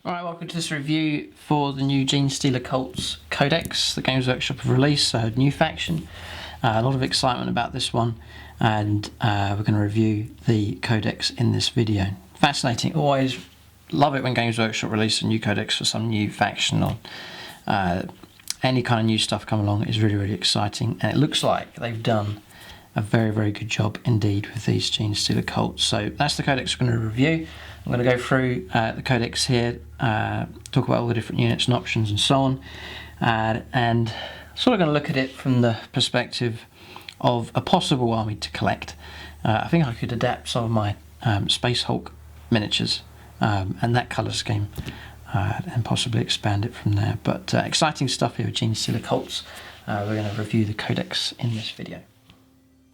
Alright, welcome to this review for the new Genestealer CULTS Codex the Games Workshop have released, so new faction. A lot of excitement about this one, and we're going to review the Codex in this video. Fascinating, always love it when Games Workshop release a new Codex for some new faction or any kind of new stuff come along. Is really exciting, and it looks like they've done a very good job indeed with these Genestealer CULTS. So that's the Codex we're going to review. I'm going to go through the Codex here, talk about all the different units and options and so on, and sort of going to look at it from the perspective of a possible army to collect. I think I could adapt some of my Space Hulk miniatures and that colour scheme and possibly expand it from there. But exciting stuff here with Genestealer CULTS. We're going to review the Codex in this video.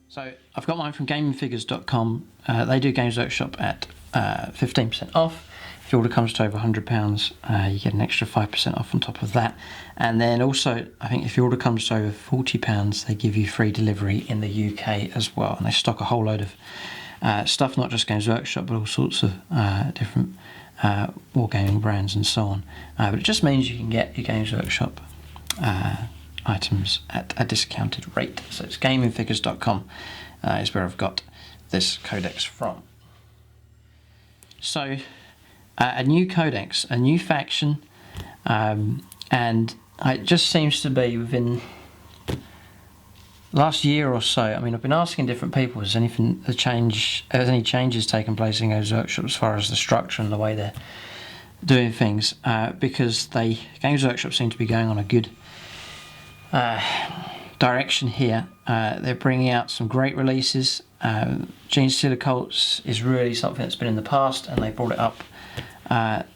So I've got mine from gamingfigures.com. They do Games Workshop at 15% off. If your order comes to over £100, you get an extra 5% off on top of that. And then also, I think if your order comes to over £40, they give you free delivery in the UK as well. And they stock a whole load of stuff, not just Games Workshop, but all sorts of different wargaming brands and so on. But it just means you can get your Games Workshop items at a discounted rate. So it's gamingfigures.com is where I've got this Codex from. So a new Codex, a new faction, and it just seems to be within last year or so. I mean, I've been asking different people, has any changes taken place in Games Workshop as far as the structure and the way they're doing things, because Games Workshop seem to be going on a good direction here. They're bringing out some great releases. Genestealer CULTS is really something that's been in the past, and they brought it up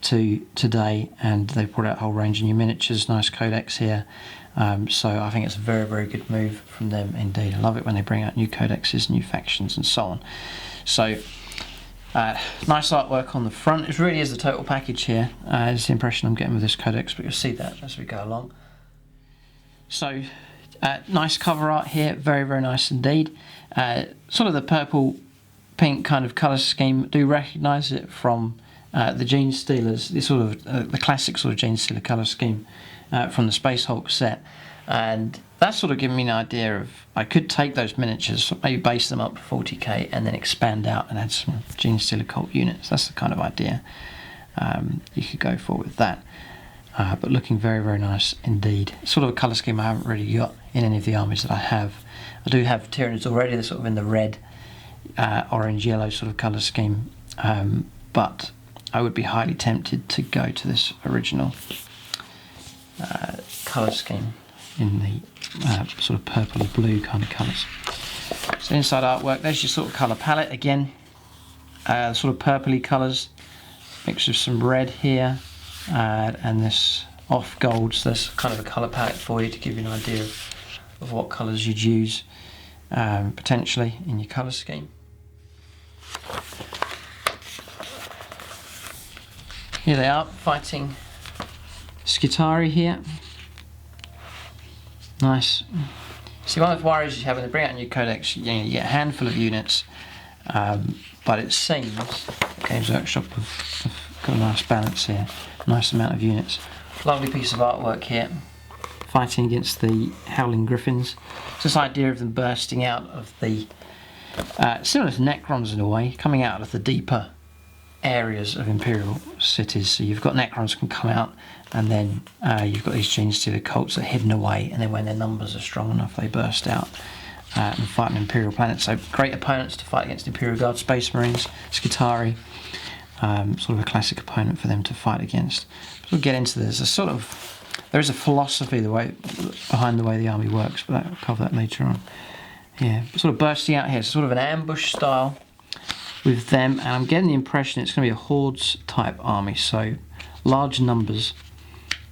to today, and they brought out a whole range of new miniatures, nice Codex here. So I think it's a very good move from them indeed. I love it when they bring out new Codexes, new factions and so on. So nice artwork on the front. It really is the total package here. Is the impression I'm getting with this Codex, but you'll see that as we go along. So nice cover art here, very nice indeed. Sort of the purple pink kind of colour scheme. Do recognise it from the Genestealers, the sort of the classic sort of Genestealer colour scheme from the Space Hulk set, and that's sort of giving me an idea of I could take those miniatures, maybe base them up for 40k, and then expand out and add some Genestealer CULT units. That's the kind of idea you could go for with that. But looking very nice indeed. Sort of a colour scheme I haven't really got in any of the armies that I have. I do have Tyranids already. They're sort of in the red, orange, yellow sort of colour scheme. But I would be highly tempted to go to this original colour scheme in the sort of purpley blue kind of colours. So inside artwork, there's your sort of colour palette again. Sort of purpley colours, mixed with some red here. And this off gold, so there's kind of a colour palette for you to give you an idea of what colours you'd use potentially in your colour scheme. Here they are fighting Skitari here. Nice. See, one of the worries you have when they bring out a new Codex, you get a handful of units, but it seems Games Workshop have got a nice balance here. Nice amount of units. Lovely piece of artwork here. Fighting against the Howling Griffins. It's this idea of them bursting out of the similar to Necrons in a way, coming out of the deeper areas of Imperial cities. So you've got Necrons can come out, and then you've got these Genestealer CULTS that are hidden away, and then when their numbers are strong enough, they burst out and fight an Imperial planet. So great opponents to fight against Imperial Guard, Space Marines, Skitari. Sort of a classic opponent for them to fight against. So we'll get into this. There is a philosophy behind the way the army works, but I'll cover that later on. Yeah, sort of bursting out here, sort of an ambush style with them, and I'm getting the impression it's going to be a hordes type army, so large numbers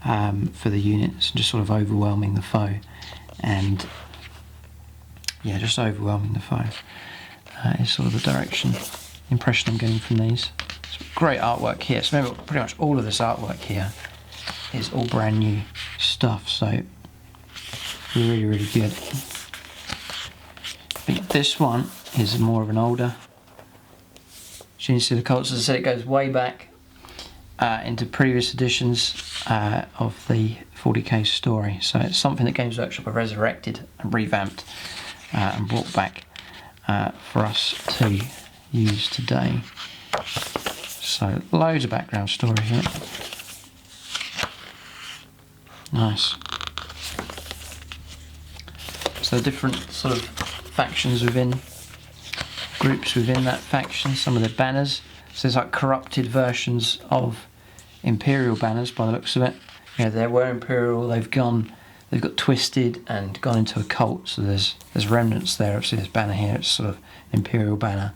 for the units, just sort of overwhelming the foe, and yeah, just overwhelming the foe is sort of the impression I'm getting from these. Great artwork here. So remember, pretty much all of this artwork here is all brand new stuff, so really good. But this one is more of an older Genestealer CULTS. As I said, it goes way back into previous editions of the 40k story. So it's something that Games Workshop have resurrected and revamped and brought back for us to use today. So loads of background story here. Nice. So different sort of factions within, groups within that faction, some of the banners. So there's like corrupted versions of Imperial banners by the looks of it. Yeah, they were Imperial, they've got twisted and gone into a cult, so there's remnants there. Obviously this banner here, it's sort of an Imperial banner,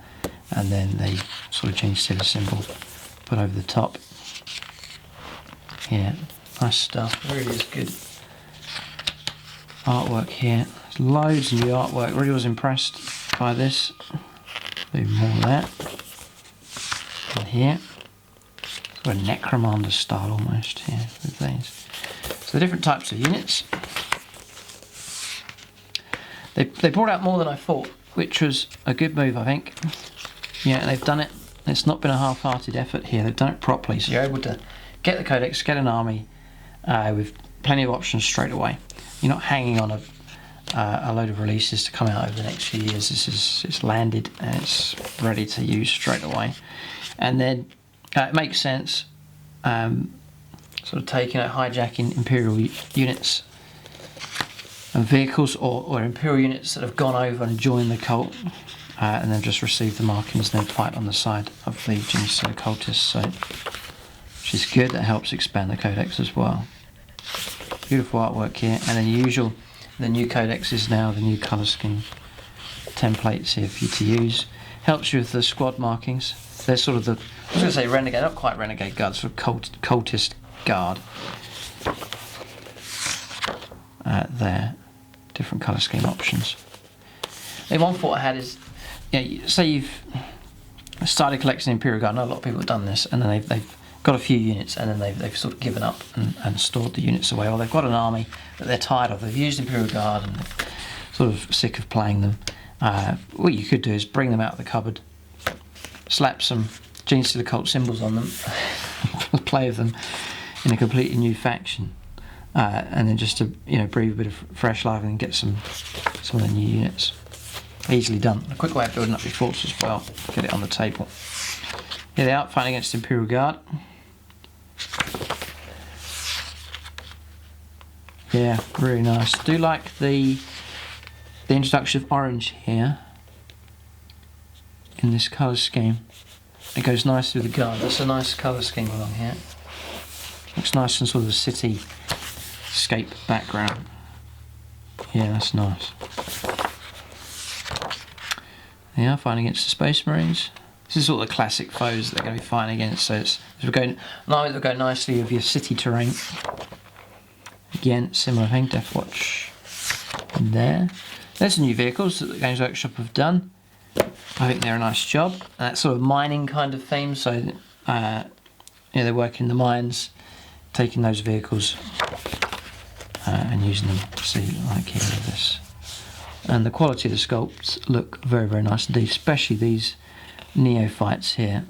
and then they sort of GENESTEALER symbol put over the top. Yeah, nice stuff, really is good artwork here. There's loads of new artwork, really was impressed by this. Do more of that. And here, sort of Necromanda style almost here with these. So the different types of units. They brought out more than I thought, which was a good move, I think. Yeah, they've done it. It's not been a half-hearted effort here. They've done it properly, so you're able to get the Codex, get an army with plenty of options straight away. You're not hanging on a load of releases to come out over the next few years. It's landed and it's ready to use straight away. And then it makes sense, sort of taking out, hijacking Imperial units and vehicles, or Imperial units that have gone over and joined the cult, and then just receive the markings and then fight on the side of the GENESTEALER cultists. So, which is good. That helps expand the Codex as well. Beautiful artwork here, and then the new Codex is now the new colour scheme templates here for you to use. Helps you with the squad markings. They're sort of the, I was going to say renegade, not quite renegade guard, sort of cultist guard. There, different colour scheme options. The one thought I had is, you know, say you've started collecting Imperial Guard. I know a lot of people have done this, and then they've got a few units, and then they've sort of given up and stored the units away, or they've got an army that they're tired of. They've used Imperial Guard and they're sort of sick of playing them. What you could do is bring them out of the cupboard, slap some GENESTEALER cult symbols on them, play with them in a completely new faction, and then just to breathe a bit of fresh life and get some of the new units. Easily done. A quick way of building up your force as well. Get it on the table. Here they are, fighting against Imperial Guard. Yeah, really nice. Do like the introduction of orange here in this colour scheme. It goes nicely with the guard. That's a nice colour scheme along here. Looks nice in sort of a cityscape background. Yeah, that's nice. They are fighting against the Space Marines. This is all the classic foes that they're going to be fighting against. So we're going, an army that will go nicely with your city terrain. Again, similar thing, Death Watch in there. There's some new vehicles that the Games Workshop have done. I think they're a nice job. That sort of mining kind of theme. So they're working in the mines, taking those vehicles and using them. See, like here with this. And the quality of the sculpts look very, very nice indeed, especially these neophytes here.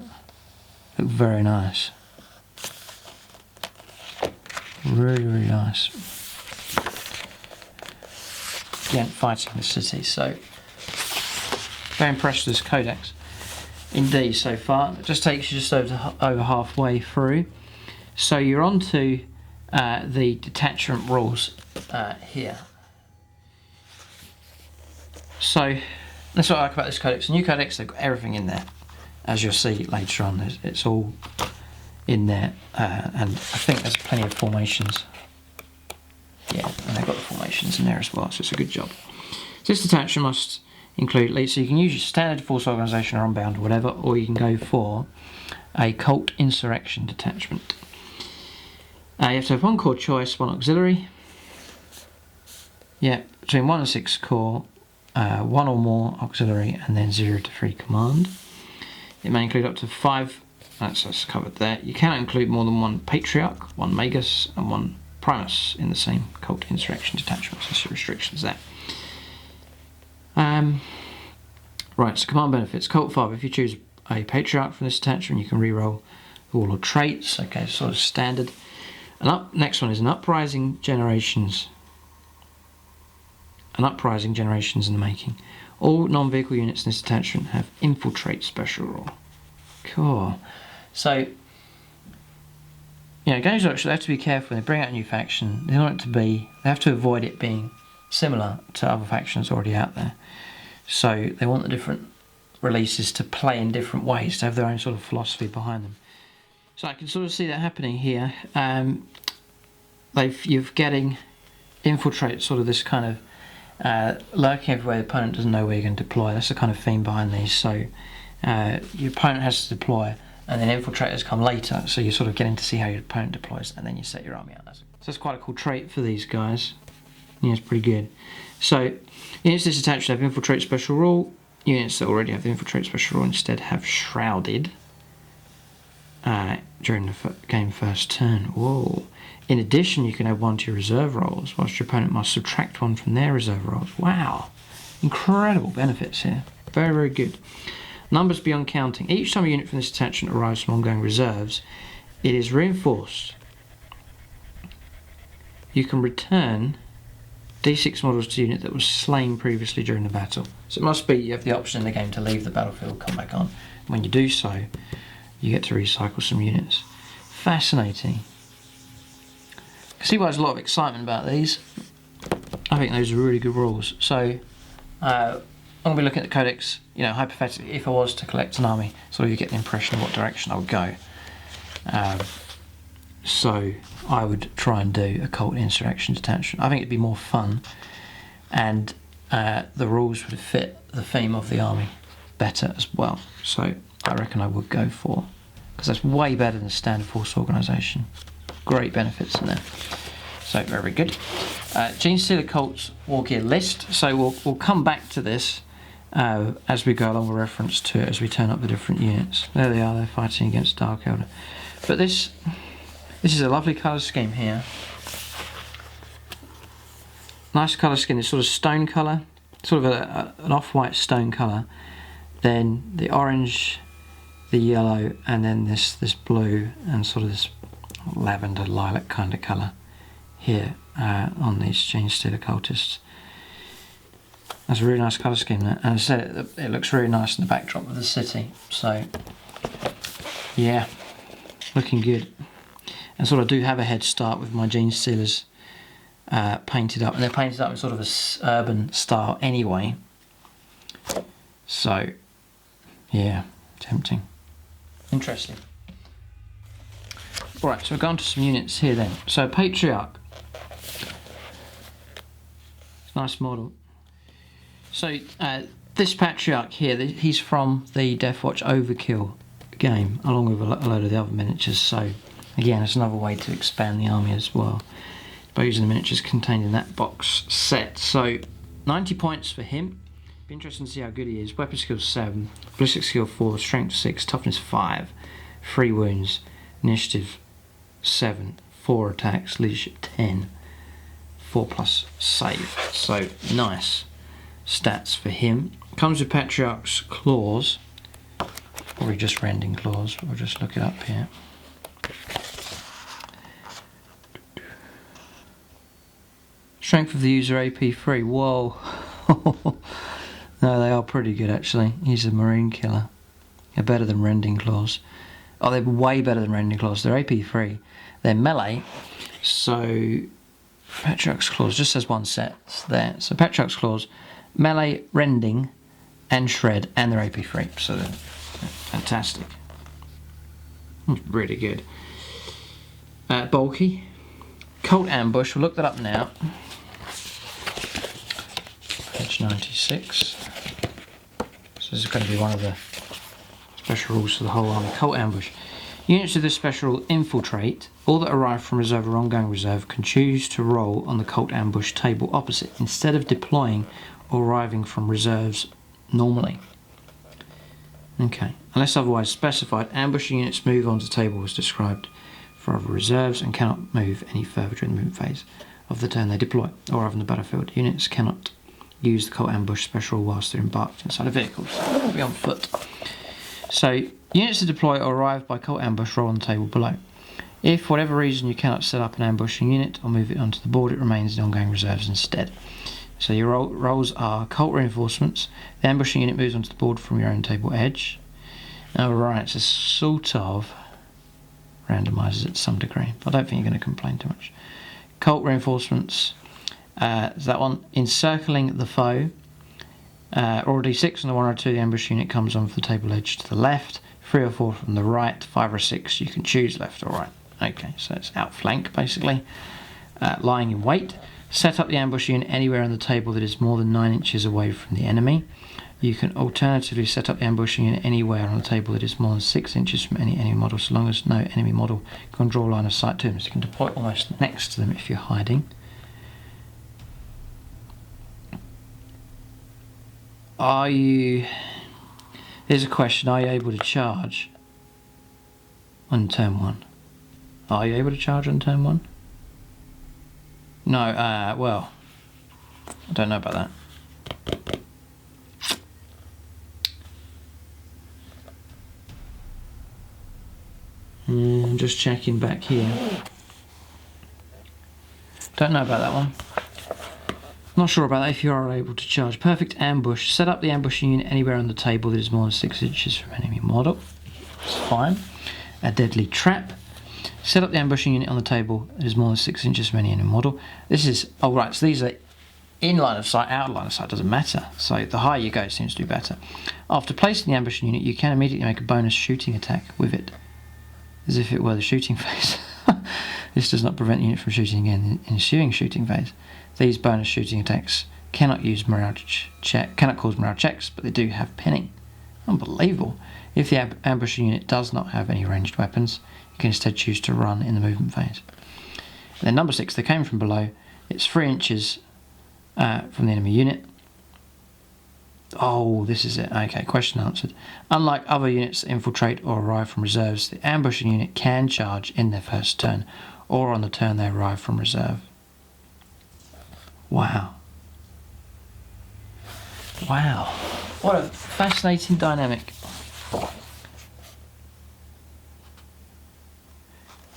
Look very nice. Really, really nice. Again, fighting the city, so very impressed with this Codex indeed so far. It just takes you just over halfway through. So you're on to the detachment rules here. So that's what I like about this Codex. The new Codex, they've got everything in there, as you'll see later on. It's all in there, and I think there's plenty of formations. Yeah, and they've got the formations in there as well, so it's a good job. So this detachment must include leads, so you can use your standard force organisation or unbound or whatever, or you can go for a cult insurrection detachment. You have to have one core choice, one auxiliary. Yeah, between 1 and 6 core. 1 or more auxiliary, and then 0 to 3 command. It may include up to 5, that's covered there. You cannot include more than 1 Patriarch, 1 Magus, and 1 Primus in the same cult insurrection detachment. So that's your restrictions there. Right, so command benefits. Cult 5, if you choose a Patriarch from this detachment, you can reroll Warlord traits, okay, sort of standard. Next one is an uprising generations. An uprising generations in the making. All non-vehicle units in this detachment have infiltrate special rule. Cool. So, you know, Games Workshop, they have to be careful when they bring out a new faction. They want it to be, they have to avoid it being similar to other factions already out there. So they want the different releases to play in different ways, to have their own sort of philosophy behind them. So I can sort of see that happening here. You're getting infiltrate, sort of this kind of lurking everywhere. The opponent doesn't know where you're going to deploy. That's the kind of theme behind these. So your opponent has to deploy, and then infiltrators come later. So you're sort of getting to see how your opponent deploys, and then you set your army out. So that's quite a cool trait for these guys. Yeah, it's pretty good. So units this attached have infiltrate special rule. Units that already have the infiltrate special rule instead have shrouded during the game first turn. Whoa. In addition, you can add one to your reserve rolls, whilst your opponent must subtract one from their reserve rolls. Wow. Incredible benefits here. Very, very good. Numbers beyond counting. Each time a unit from this attachment arrives from ongoing reserves, it is reinforced. You can return D6 models to unit that was slain previously during the battle. So it must be you have the option in the game to leave the battlefield, come back on. When you do so, you get to recycle some units. Fascinating. You can see why there's a lot of excitement about these. I think those are really good rules. So I'm going to be looking at the Codex, you know, hypothetically, if I was to collect an army, so you get the impression of what direction I would go. So I would try and do a cult insurrection detachment. I think it'd be more fun, and the rules would fit the theme of the army better as well. So I reckon I would go for, because that's way better than standard force organisation. Great benefits in there. So very good. GENESTEALER Cults War Gear list. So we'll come back to this as we go along with reference to it as we turn up the different units. There they are. They're fighting against Dark Elder. But this is a lovely colour scheme here. Nice colour scheme. It's sort of stone colour, sort of an off-white stone colour. Then the orange, the yellow, and then this blue and sort of this lavender lilac kind of colour here on these GENESTEALER cultists. That's a really nice colour scheme there, and as I said, it looks really nice in the backdrop of the city. So yeah, looking good. And sort of do have a head start with my GENESTEALERs painted up, and they're painted up in sort of a urban style anyway. So yeah, tempting. Interesting. Alright, so we've gone to some units here then. So Patriarch. Nice model. So this Patriarch here, he's from the Deathwatch Overkill game, along with a load of the other miniatures. So again, it's another way to expand the army as well, by using the miniatures contained in that box set. So 90 points for him. Be interesting to see how good he is. Weapon skill 7, ballistic skill 4, strength 6, toughness 5, 3 wounds, initiative 7, 4 attacks, leadership 10, 4+ save. So nice stats for him. Comes with Patriarch's claws, or just rending claws. We'll just look it up here. Strength of the user AP3. Whoa. No, they are pretty good actually. He's a marine killer. They're better than rending claws. Oh, they're way better than rending claws. They're AP3. They're melee. So Patriarch's claws just has one set there. So Patriarch's claws, melee, rending, and shred, and they're AP3. So they're fantastic. Really good. Bulky. Cult ambush. We'll look that up now. Page 96. So this is going to be one of the special rules for the whole army. Cult ambush. Units of this special rule infiltrate. All that arrive from reserve or ongoing reserve can choose to roll on the cult ambush table opposite, instead of deploying or arriving from reserves normally. Okay. Unless otherwise specified, ambush units move onto the table as described for other reserves and cannot move any further during the movement phase of the turn they deploy or arrive on the battlefield. Units cannot use the cult ambush special whilst they're embarked inside of vehicles. They'll be on foot. So, units to deploy or arrive by cult ambush roll on the table below. If for whatever reason you cannot set up an ambushing unit or move it onto the board, it remains in ongoing reserves instead. So your rolls are cult reinforcements. The ambushing unit moves onto the board from your own table edge. Alright, so sort of randomizes it to some degree. I don't think you're going to complain too much. Cult reinforcements, is that one. Encircling the foe. Or D6 on the 1 or 2, the ambush unit comes onto the table edge to the left. 3 or 4 from the right. 5 or 6, you can choose left or right. Okay, so it's outflank basically. Lying in wait. Set up the ambush unit anywhere on the table that is more than 9 inches away from the enemy. You can alternatively set up the ambush unit anywhere on the table that is more than 6 inches from any enemy model, so long as no enemy model can draw a line of sight to them. So you can deploy almost next to them if you're hiding. Here's a question, are you able to charge on turn 1? Are you able to charge on turn 1? No, well, I don't know about that. I'm just checking back here. Don't know about that one. Not sure about that if you are able to charge. Perfect ambush. Set up the ambushing unit anywhere on the table that is more than 6 inches from enemy model. It's fine. A deadly trap. Set up the ambushing unit on the table that is more than 6 inches from any enemy model. This is, oh right, so these are in line of sight, out of line of sight, doesn't matter. So the higher you go, it seems to do better. After placing the ambushing unit, you can immediately make a bonus shooting attack with it, as if it were the shooting phase. This does not prevent the unit from shooting again in the ensuing shooting phase. These bonus shooting attacks cannot cause morale checks, but they do have pinning. Unbelievable. If the ambushing unit does not have any ranged weapons, you can instead choose to run in the movement phase. And then number 6, they came from below. It's 3 inches from the enemy unit. Oh, this is it. Okay, question answered. Unlike other units that infiltrate or arrive from reserves, the ambushing unit can charge in their first turn, or on the turn they arrive from reserve. Wow. Wow. What a fascinating dynamic.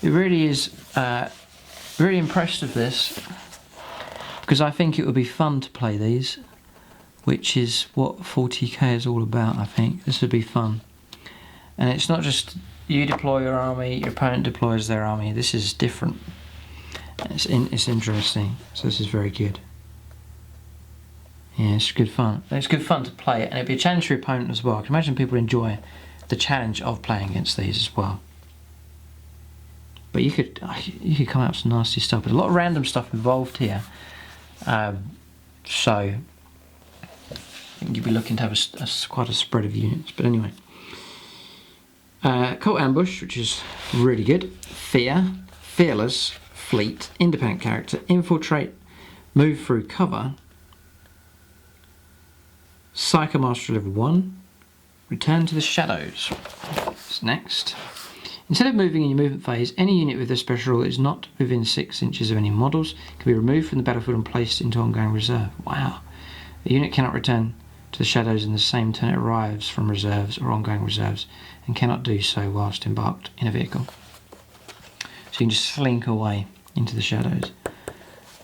It really is really impressed with this, because I think it would be fun to play these, which is what 40k is all about. I think this would be fun, and it's not just you deploy your army, your opponent deploys their army. This is different. It's interesting. So this is very good. Yeah, it's good fun. It's good fun to play it, and it'd be a challenge for your opponent as well. I can imagine people enjoy the challenge of playing against these as well. But you could come out with some nasty stuff. There's a lot of random stuff involved here, so I think you'd be looking to have quite a spread of units. But anyway, Cult Ambush, which is really good. Fear, Fearless, Fleet, Independent Character, Infiltrate, Move Through Cover, Psycho Mastery Level 1, Return to the Shadows. That's next. Instead of moving in your movement phase, any unit with this special rule that is not within 6 inches of any models can be removed from the battlefield and placed into ongoing reserve. Wow. The unit cannot return to the shadows in the same turn it arrives from reserves or ongoing reserves, and cannot do so whilst embarked in a vehicle. So you can just slink away into the shadows.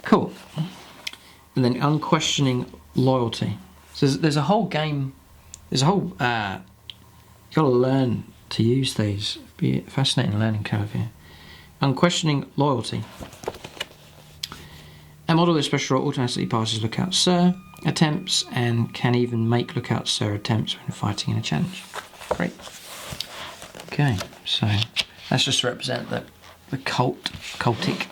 Cool. And then Unquestioning Loyalty. So there's a whole game, you've got to learn to use these. Be a fascinating learning curve here. Unquestioning Loyalty. A model with special role automatically passes Lookout Sir attempts and can even make Lookout Sir attempts when fighting in a challenge. Great. Okay, so that's just to represent the cultic,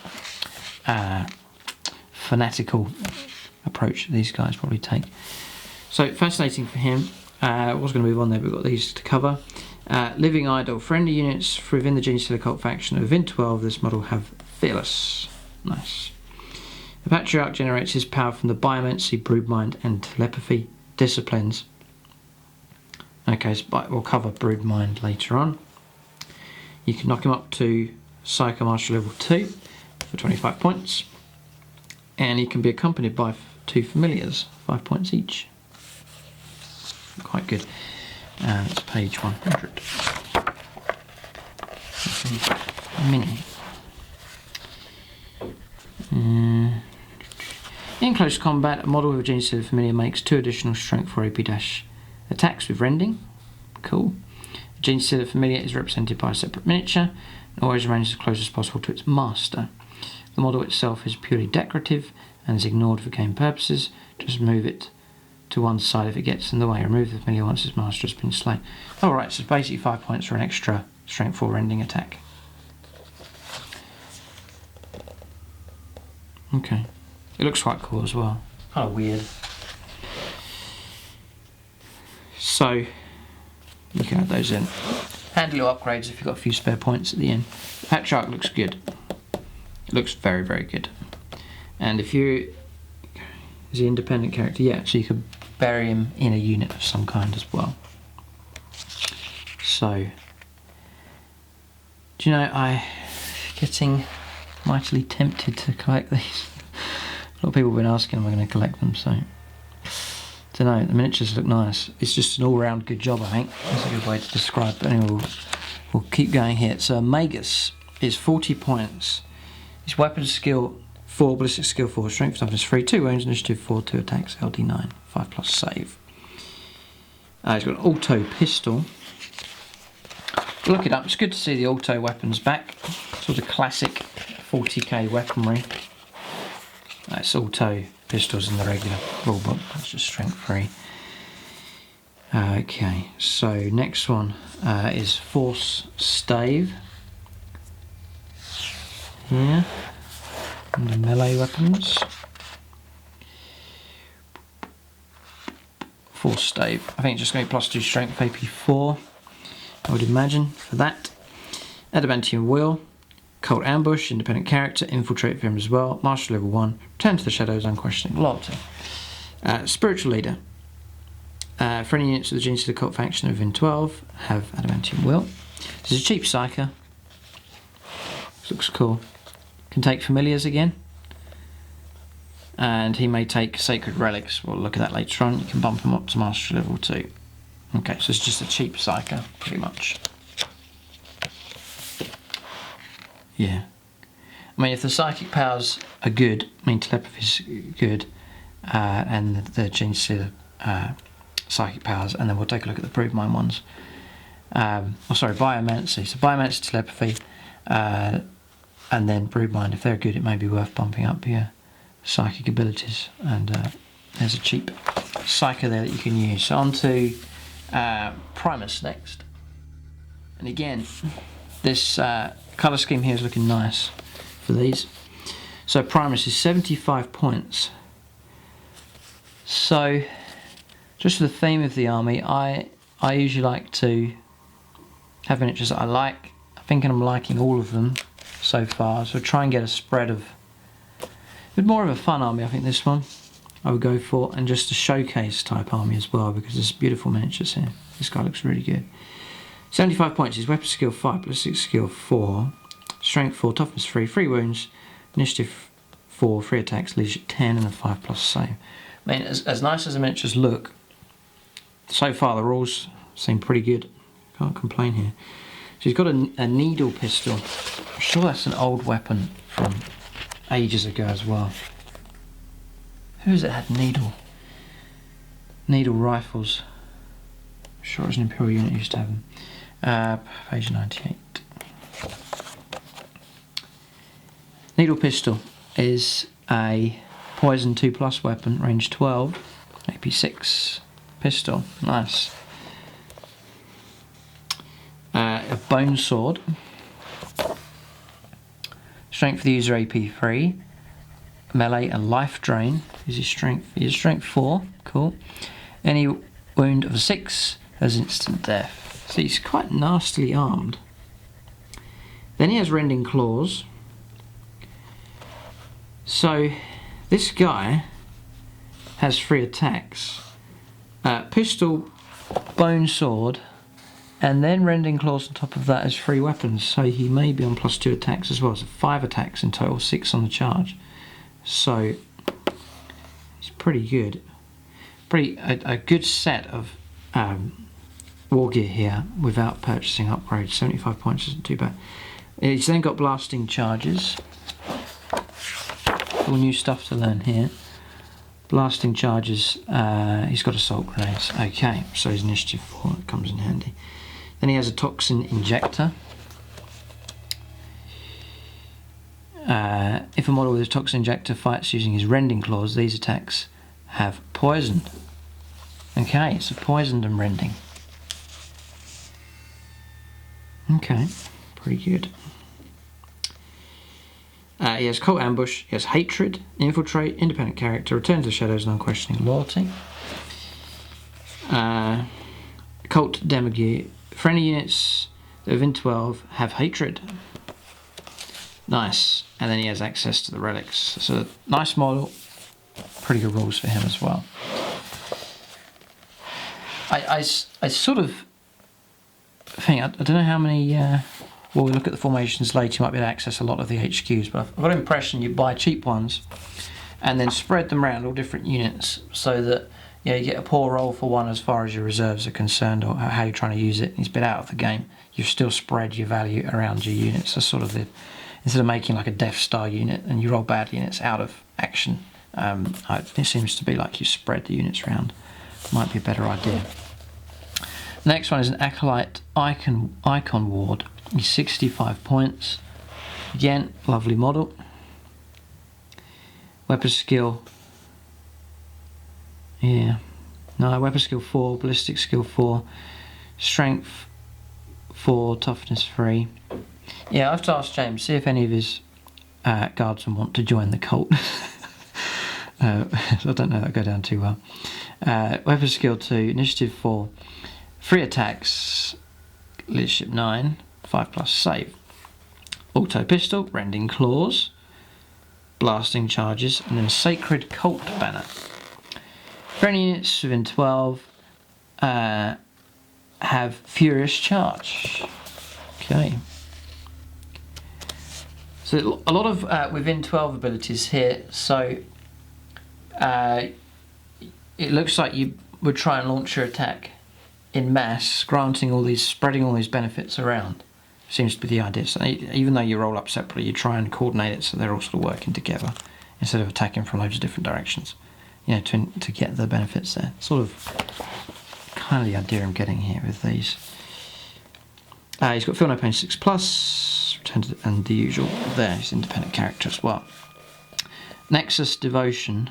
fanatical approach that these guys probably take. So fascinating for him. I was going to move on there, but we've got these to cover. Living Idol. Friendly units within the GENESTEALER cult faction within 12 this model have Fearless. Nice. The Patriarch generates his power from the Biomancy, Broodmind and Telepathy disciplines. Okay, so we'll cover Broodmind later on. You can knock him up to Psycho Mastery Level 2 for 25 points. And he can be accompanied by 2 familiars, 5 points each. Quite good. and it's page 100. Mini. In close combat, a model with a GENESTEALER familiar makes 2 additional strength 4 AP dash attacks with rending. Cool. The GENESTEALER familiar is represented by a separate miniature and always remains as close as possible to its master. The model itself is purely decorative and is ignored for game purposes. Just move it to one side if it gets in the way. Remove the familiar once its master has been slain. Alright, so it's basically 5 points for an extra strength 4 rending attack. Okay. It looks quite cool as well. Kind of weird. So, you can add those in. Handy little upgrades if you've got a few spare points at the end. Patriarch looks good. It looks very, very good. And if you... Is he an independent character? Yeah, so you could bury him in a unit of some kind as well. So... Do you know, I'm getting mightily tempted to collect these. A lot of people have been asking, am I going to collect them, so... Don't know, the miniatures look nice. It's just an all-round good job, I think. That's a good way to describe it. But anyway, we'll keep going here. So Magus is 40 points. His weapon skill 4, ballistic skill 4, strength toughness 3, 2 wounds, initiative 4, 2 attacks, LD 9, 5 plus save. He's got an auto pistol. Look it up, it's good to see the auto weapons back. Sort of classic 40k weaponry. It's auto pistols in the regular rulebook, that's just strength 3. Okay, so next one is Force Stave. Here, and the melee weapons. Force Stave, I think it's just going to be +2 strength, AP 4, I would imagine, for that. Adamantium Wheel. Cult Ambush, independent character, infiltrate for him as well, Master level 1, return to the shadows, unquestioning loyalty. Spiritual Leader. For any units of the GENESTEALER cult faction within 12, have Adamantium Will. This is a cheap psyker. This looks cool. Can take familiars again. And he may take sacred relics. We'll look at that later on. You can bump him up to Master level 2. Okay, so it's just a cheap psyker, pretty much. Yeah. I mean, if the psychic powers are good, I mean, telepathy is good, and the GENESTEALER psychic powers, and then we'll take a look at the Broodmind ones. Biomancy. So Biomancy, telepathy, and then Broodmind. If they're good, it may be worth bumping up your psychic abilities. And there's a cheap psyker there that you can use. So on to Primus next. And again, this colour scheme here is looking nice for these. So Primus is 75 points. So just for the theme of the army, I usually like to have miniatures that I like. I think I'm liking all of them so far, so try and get a spread of more of a fun army. I think this one I would go for, and just a showcase type army as well, because there's beautiful miniatures here. This guy looks really good. 75 points, his weapon skill 5, ballistic skill 4, strength 4, toughness 3, 3 wounds, initiative 4, 3 attacks, leadership 10, and a 5 plus save. I mean, as nice as the miniatures look, so far the rules seem pretty good. Can't complain here. So he's got a needle pistol. I'm sure that's an old weapon from ages ago as well. Who is it had needle rifles? I'm sure it was an Imperial unit who used to have them. Page 98. Needle pistol is a poison 2+ weapon, range 12, AP 6 pistol. Nice. A bone sword. Strength for the user, AP 3. Melee and life drain. Is his strength? He is strength 4. Cool. Any wound of a 6 has instant death. So he's quite nastily armed. Then he has rending claws. So this guy has 3 attacks. Pistol, bone sword, and then rending claws on top of that as 3 weapons. So he may be on +2 attacks as well. So 5 attacks in total, 6 on the charge. So he's pretty good. A good set of war gear here without purchasing upgrades. 75 points isn't too bad. He's then got blasting charges. All new stuff to learn here. Blasting charges, he's got assault grenades. Okay, so his initiative 4 comes in handy. Then he has a toxin injector. If a model with a toxin injector fights using his rending claws, these attacks have poisoned. Okay, so poisoned and rending. Okay, pretty good. He has Cult Ambush, he has Hatred, Infiltrate, Independent Character, Return to the Shadows, and Unquestioning Loyalty. Cult Demo Gear. Friendly units that are within 12 have Hatred. Nice. And then he has access to the relics. So nice model. Pretty good rules for him as well. I sort of think, I don't know how many, well, we'll look at the formations later, you might be able to access a lot of the HQs, but I've got an impression you buy cheap ones and then spread them around all different units so that you get a poor roll for one as far as your reserves are concerned, or how you're trying to use it. He's been out of the game. You've still spread your value around your units. So sort of instead of making like a Death Star unit and you roll badly and it's out of action, it seems to be like you spread the units around. Might be a better idea. The next one is an Acolyte Icon Ward. He's 65 points. Again, lovely model. Weapon skill. Yeah. No, weapon skill 4, ballistic skill 4, strength 4, toughness 3. Yeah, I have to ask James, see if any of his guardsmen want to join the cult. I don't know, that'll go down too well. Weapon skill 2, initiative 4, 3 attacks, leadership 9, 5+ save. Auto pistol, rending claws, blasting charges, and then sacred cult banner. Friendly units within 12 have furious charge. Okay. So a lot of within 12 abilities here. So it looks like you would try and launch your attack in mass, spreading all these benefits around. Seems to be the idea. So even though you roll up separately, you try and coordinate it so they're all sort of working together instead of attacking from loads of different directions. To get the benefits there. Sort of kind of the idea I'm getting here with these. He's got Feel No Pain 6+, and the usual there. He's an independent character as well. Nexus Devotion.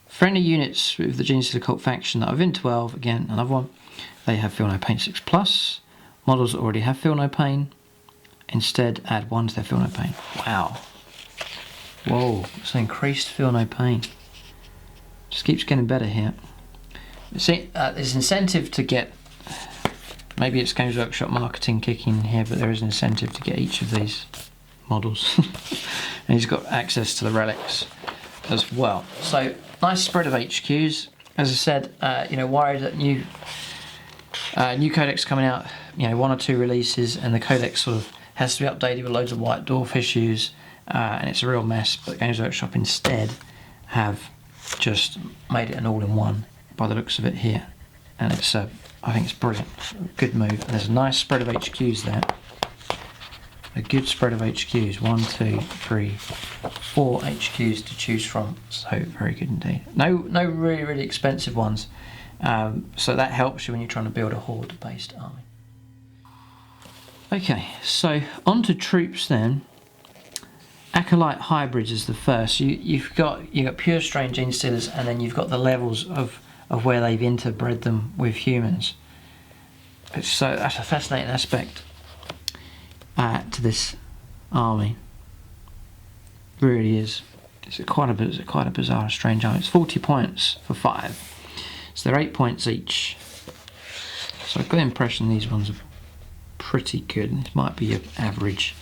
Friendly units with the GENESTEALER cult faction that are within 12, again, another one, they have Feel No Pain 6+. Models that already have Feel No Pain, instead add 1 to their Feel No Pain. Wow. Whoa, it's an increased Feel No Pain. Just keeps getting better here. See, there's incentive to get, maybe it's Games Workshop marketing kicking here, but there is an incentive to get each of these models. And he's got access to the relics as well. So, nice spread of HQs. As I said, worried that new Codex coming out, 1 or 2 releases, and the Codex sort of has to be updated with loads of White Dwarf issues, and it's a real mess, but Games Workshop instead have just made it an all-in-one by the looks of it here, and it's I think it's brilliant. Good move. And there's a nice spread of HQs there, a good spread of HQs, 1, 2, 3, 4 HQs to choose from, so very good indeed. No really expensive ones, so that helps you when you're trying to build a horde based army. Okay, so on to troops then. Acolyte hybrids is the first. You've got pure strain GENESTEALERs, and then you've got the levels of where they've interbred them with humans. So that's a fascinating aspect to this army. Really is. It's quite a bizarre, strange army. It's 40 points for 5. So they're 8 points each. So I've got the impression these ones are pretty good. This might be your average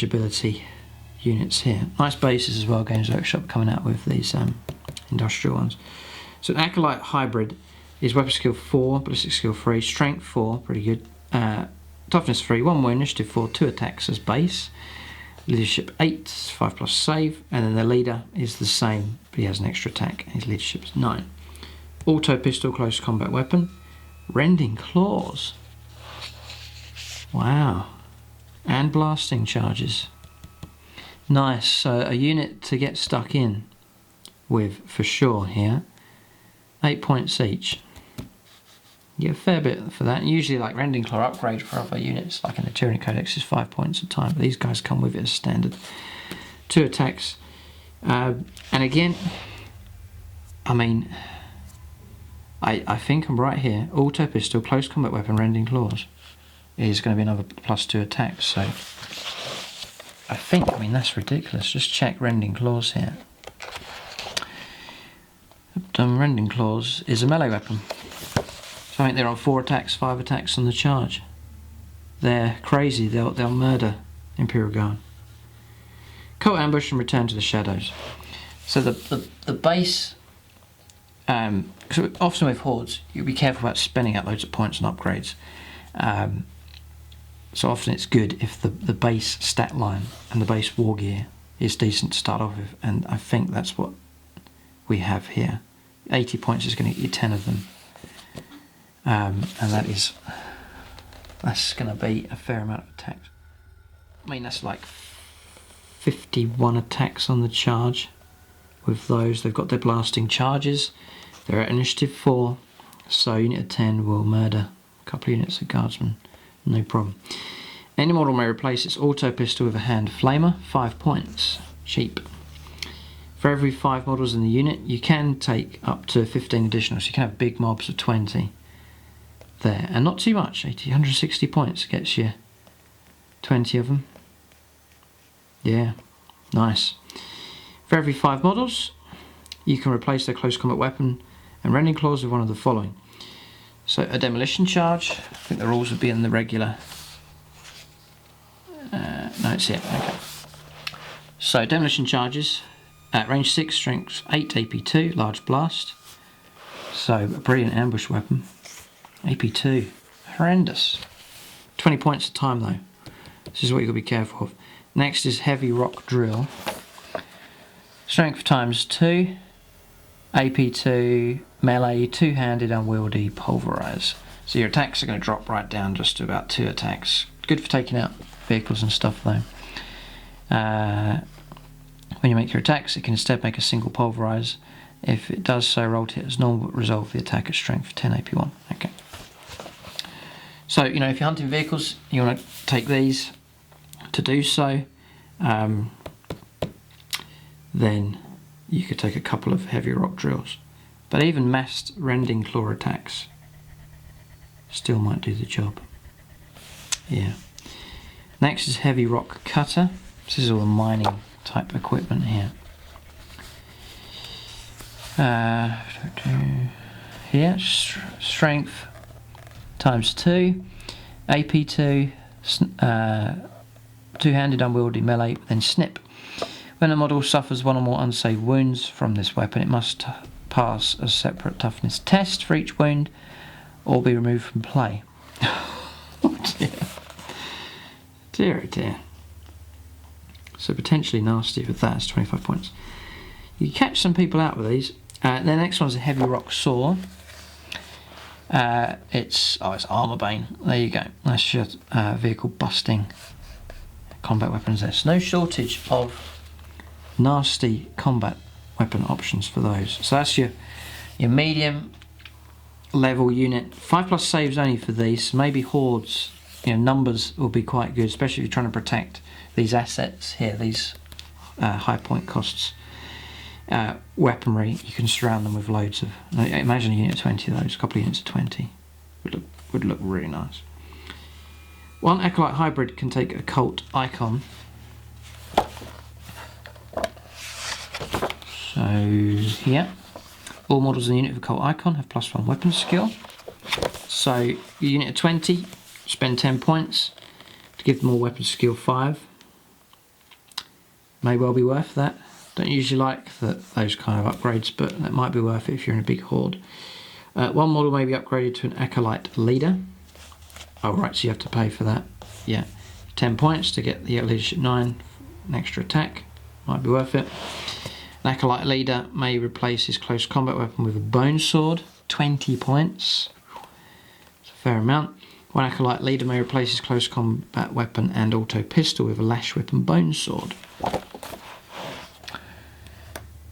ability units here. Nice bases as well, Games Workshop coming out with these industrial ones. So an Acolyte hybrid is weapon skill 4, ballistic skill 3, strength 4, pretty good, toughness 3, 1 more initiative 4, 2 attacks as base, leadership 8, 5+ save, and then the leader is the same, but he has an extra attack, his leadership is 9. auto pistol close combat weapon, rending claws. Wow. And blasting charges. Nice, so a unit to get stuck in with for sure here. 8 points each. You get a fair bit for that. Usually like rending claw upgrade for other units, like in the Tyranny Codex, is 5 points a time, but these guys come with it as standard. 2 attacks. And again, I mean, I think I'm right here. Auto pistol, close combat weapon, rending claws is going to be another +2 attacks, so I mean that's ridiculous. Just check rending claws here. Rending claws is a melee weapon. So I think they're on 4 attacks, 5 attacks on the charge. They're crazy, they'll murder Imperial Guard. Cult ambush and return to the shadows. So the base, because often with hordes, you'll be careful about spending out loads of points and upgrades. So often it's good if the base stat line and the base war gear is decent to start off with, and I think that's what we have here. 80 points is going to get you 10 of them, and that's going to be a fair amount of attacks. I mean, that's like 51 attacks on the charge with those. They've got their blasting charges. They're at initiative 4, so unit of 10 will murder a couple of units of guardsmen, no problem. Any model may replace its auto pistol with a hand flamer, 5 points, cheap. For every 5 models in the unit, you can take up to 15 additional, so you can have big mobs of 20 there, and not too much. 160 points gets you 20 of them. Yeah, nice. For every 5 models, you can replace their close combat weapon and rending claws with one of the following. So a demolition charge, I think the rules would be in the regular. No, it's here, okay. So demolition charges, at range 6, strength 8, AP2, large blast. So a brilliant ambush weapon. AP2, horrendous. 20 points a time though. This is what you've got to be careful of. Next is heavy rock drill. Strength ×2, AP2, melee, 2-handed, unwieldy, pulverize. So your attacks are going to drop right down just to about 2 attacks. Good for taking out vehicles and stuff though. When you make your attacks, it can instead make a single pulverize. If it does so, roll to hit as normal, but resolve the attack at strength 10 AP1. Okay. So, you know, if you're hunting vehicles, you want to take these to do so. Then you could take a couple of heavy rock drills. But even massed rending claw attacks still might do the job. Yeah. Next is heavy rock cutter. This is all the mining type equipment here. Here, strength ×2, AP2, 2-handed, unwieldy, melee, then snip. When a model suffers 1 or more unsaved wounds from this weapon, it must pass a separate toughness test for each wound or be removed from play. Oh dear. Dear, oh dear. So potentially nasty with that, it's 25 points. You catch some people out with these. The next one is a heavy rock saw. It's armor bane. There you go. That's your vehicle busting combat weapons. There's no shortage of nasty combat weapon options for those. So that's your medium level unit. 5+ saves only for these. Maybe hordes, you know, numbers will be quite good, especially if you're trying to protect these assets here, these high point costs. Weaponry, you can surround them with loads of. Imagine a unit of 20 of those, a couple of units of 20 would look really nice. One Acolyte hybrid can take a cult icon. So here, all models in the unit of a cult icon have +1 weapon skill. So your unit of 20, spend 10 points to give them all weapon skill 5. May well be worth that. Don't usually like those kind of upgrades, but that might be worth it if you're in a big horde. One model may be upgraded to an Acolyte leader. Oh right, so you have to pay for that. Yeah, 10 points to get the leadership 9, an extra attack. Might be worth it. An Acolyte leader may replace his close combat weapon with a bone sword. 20 points. It's a fair amount. One acolyte leader may replace his close combat weapon and auto pistol with a lash whip and bone sword.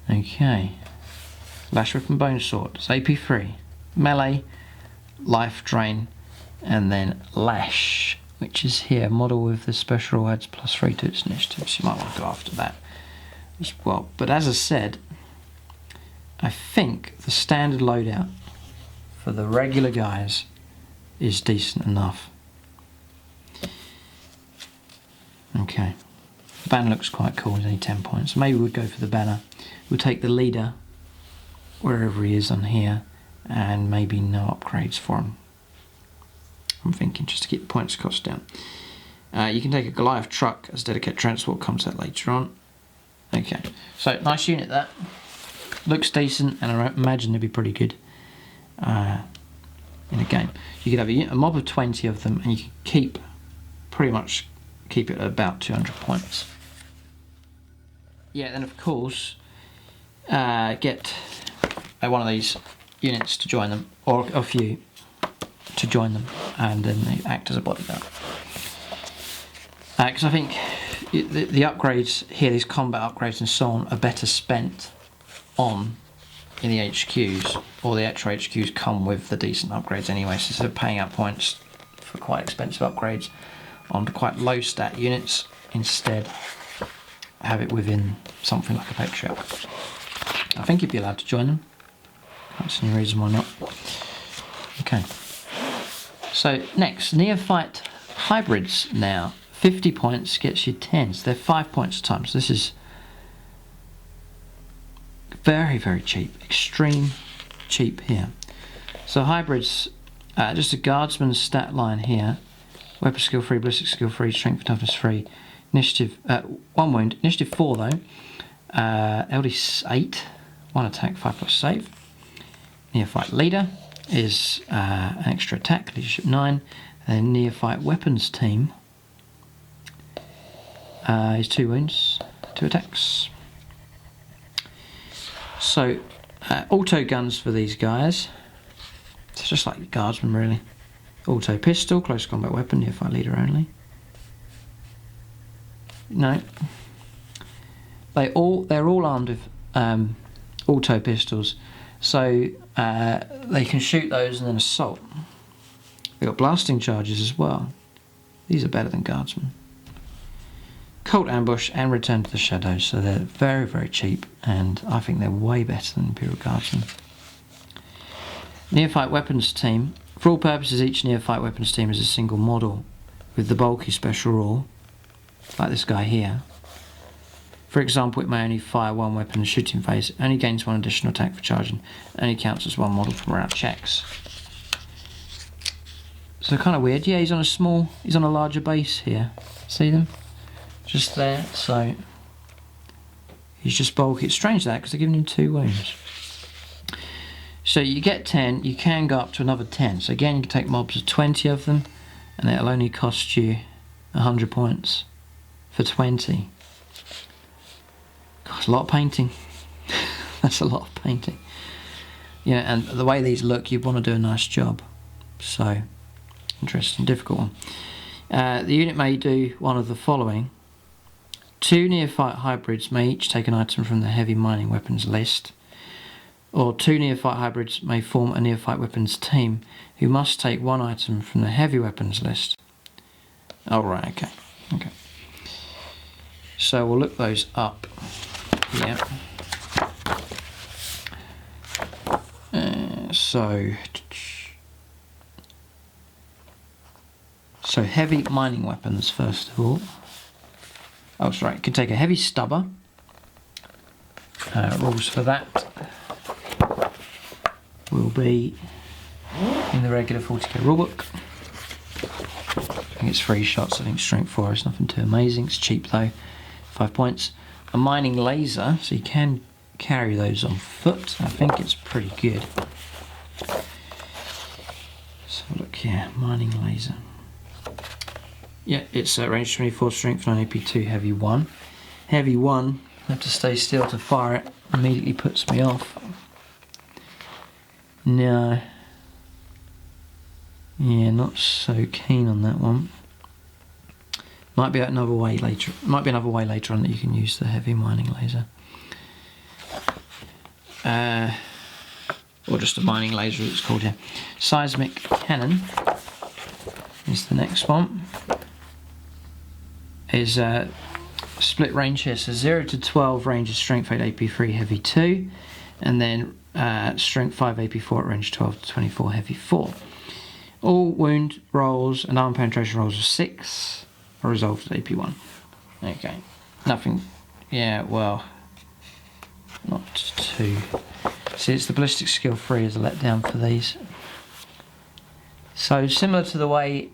Okay. Lash whip and bone sword. It's AP 3. Melee, life drain, and then lash, which is here. Model with the special adds +3 to its initiative. So you might want to go after that as well. But as I said, I think the standard loadout for the regular guys is decent enough. Okay. The banner looks quite cool. It's only 10 points. Maybe we'll go for the banner. We'll take the leader wherever he is on here, and maybe no upgrades for him. I'm thinking just to keep the points cost down. You can take a Goliath truck as dedicated transport, comes out later on. Okay, so nice unit that. Looks decent, and I imagine it'd be pretty good in a game. You could have a mob of 20 of them, and you can pretty much keep it at about 200 points. Yeah, then of course, get one of these units to join them, or a few to join them, and then they act as a bodyguard. Because I think the upgrades here, these combat upgrades and so on, are better spent on in the HQs, or the extra HQs come with the decent upgrades anyway, so instead of paying out points for quite expensive upgrades on quite low stat units, instead have it within something like a Patriot. I think you'd be allowed to join them. Can't see any reason why not. Okay. So next, Neophyte Hybrids now. 50 points gets you 10. So they're 5 points a time. So this is very, very cheap. Extreme cheap here. So hybrids, just a guardsman's stat line here. Weapon skill 3, ballistic skill 3, strength and toughness 3. Initiative, 1 wound. Initiative 4 though. LD 8. 1 attack, 5+ save. Neophyte leader is an extra attack, leadership 9. And then Neophyte weapons team is 2 wounds, 2 attacks. So auto guns for these guys. It's just like guardsmen really. Auto pistol, close combat weapon, Neophyte leader only. No. They're all armed with auto pistols, so they can shoot those and then assault. They've got blasting charges as well. These are better than guardsmen. Cult ambush and return to the shadows, so they're very, very cheap, and I think they're way better than Imperial Guardsmen. Neophyte weapons team. For all purposes, each Neophyte weapons team is a single model with the bulky special rule, like this guy here. For example, it may only fire 1 weapon in the shooting phase, only gains 1 additional attack for charging, only counts as 1 model from route checks. So kind of weird. Yeah, he's on a larger base here. See them? Just there. So he's just bulky. It's strange that, because they're giving him 2 wounds. So you get 10, you can go up to another 10. So again, you can take mobs of 20 of them, and it'll only cost you 100 points for 20. God, a lot of painting. That's a lot of painting. Yeah, and the way these look, you'd want to do a nice job. So, interesting, difficult one. The unit may do one of the following. 2 Neophyte hybrids may each take an item from the heavy mining weapons list. Or 2 Neophyte hybrids may form a Neophyte weapons team who must take 1 item from the heavy weapons list. Oh, right, okay. Okay. So we'll look those up. Yeah. So heavy mining weapons first of all. Oh, sorry. You can take a heavy stubber. Rules for that will be in the regular 40k rulebook. I think it's 3 shots. I think strength 4 is nothing too amazing. It's cheap though. 5 points. A mining laser, so you can carry those on foot. I think it's pretty good. So look here, mining laser. Yeah, it's range 24, strength 9, AP 2, heavy 1. Heavy 1, I have to stay still to fire it. Immediately puts me off. No. Yeah, not so keen on that one. Might be another way later. Might be another way later on that you can use the heavy mining laser. Or just a mining laser, it's called here. Seismic cannon is the next one. Is split range here, so 0 to 12 range is strength 8 AP3 heavy 2, and then strength 5 AP4 at range 12 to 24 heavy 4. All wound rolls and arm penetration rolls of 6 are resolved at AP1. Okay, nothing. Yeah, well, not too. See, it's the ballistic skill 3 is a letdown for these. So similar to the way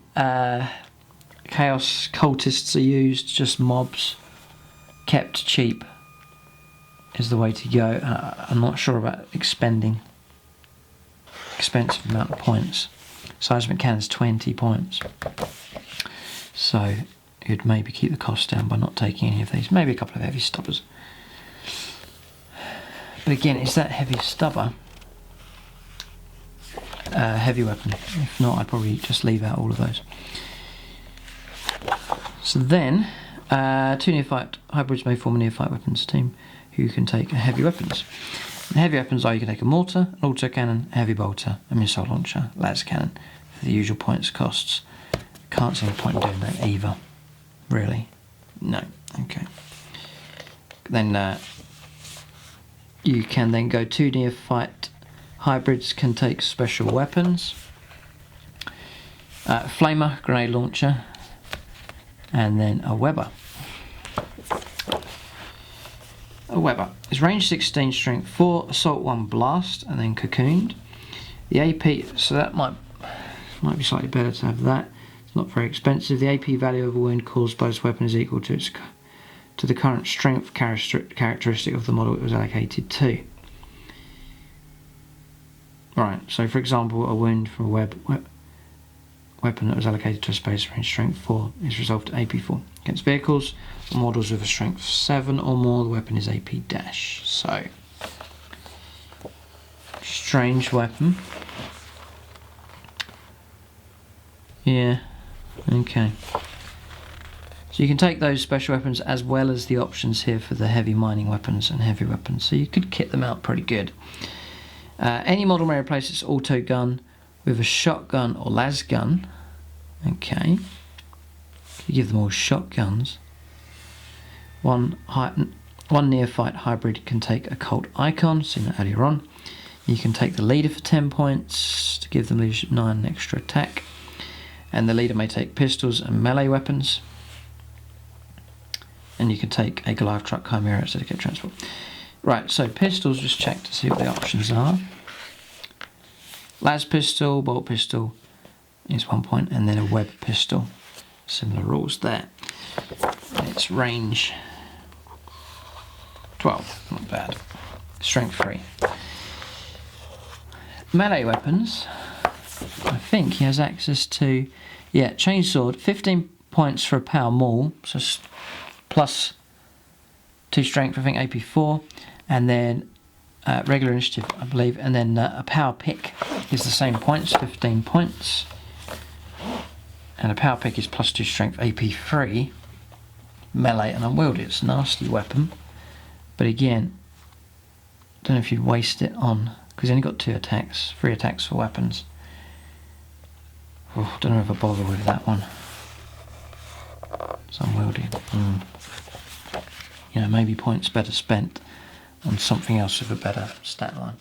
Chaos cultists are used, just mobs kept cheap is the way to go. I'm not sure about expending expensive amount of points. Seismic cannon's 20 points, so you'd maybe keep the cost down by not taking any of these. Maybe a couple of heavy stubbers. But again, is that heavy stubber heavy weapon? If not, I'd probably just leave out all of those. So then, 2 neophyte hybrids may form a neophyte weapons team who can take heavy weapons. The heavy weapons are you can take a mortar, an autocannon, a heavy bolter, a missile launcher, laser cannon for the usual points costs. Can't see any point in doing that either. Really? No. Okay. Then you can then go 2 neophyte hybrids can take special weapons. Flamer, grenade launcher, and then a Weber. A Weber is range 16, strength 4, assault 1, blast, and then cocooned. The AP, so that might be slightly better to have that. It's not very expensive. The AP value of a wound caused by this weapon is equal to the current strength characteristic of the model it was allocated to. Right, so for example, a wound from a weapon that was allocated to a space range strength 4 is resolved to AP4. Against vehicles or models with a strength 7 or more, the weapon is AP dash. So, strange weapon. Yeah, okay. So you can take those special weapons as well as the options here for the heavy mining weapons and heavy weapons. So you could kit them out pretty good. Any model may replace its auto gun with a shotgun or las gun. Okay. You give them all shotguns. One neophyte hybrid can take a cult icon, seen that earlier on. You can take the leader for 10 points to give them leadership 9 and extra attack. And the leader may take pistols and melee weapons. And you can take a Goliath truck Chimera as dedicated transport. Right, so pistols, just check to see what the options are. Las pistol, bolt pistol is 1 point, and then a web pistol. Similar rules there. And it's range 12, not bad. Strength 3. Melee weapons, I think he has access to, yeah, chainsword, 15 points for a power maul, so plus 2 strength, I think AP4, and then regular initiative, I believe, and then a power pick is the same points, 15 points, and a power pick is plus 2 strength, AP3, melee and unwieldy. It's a nasty weapon, but again, don't know if you'd waste it on, because he's only got 2 attacks, 3 attacks for weapons. Oh, don't know if I bother with that one. It's unwieldy. You know, maybe points better spent on something else with a better stat line.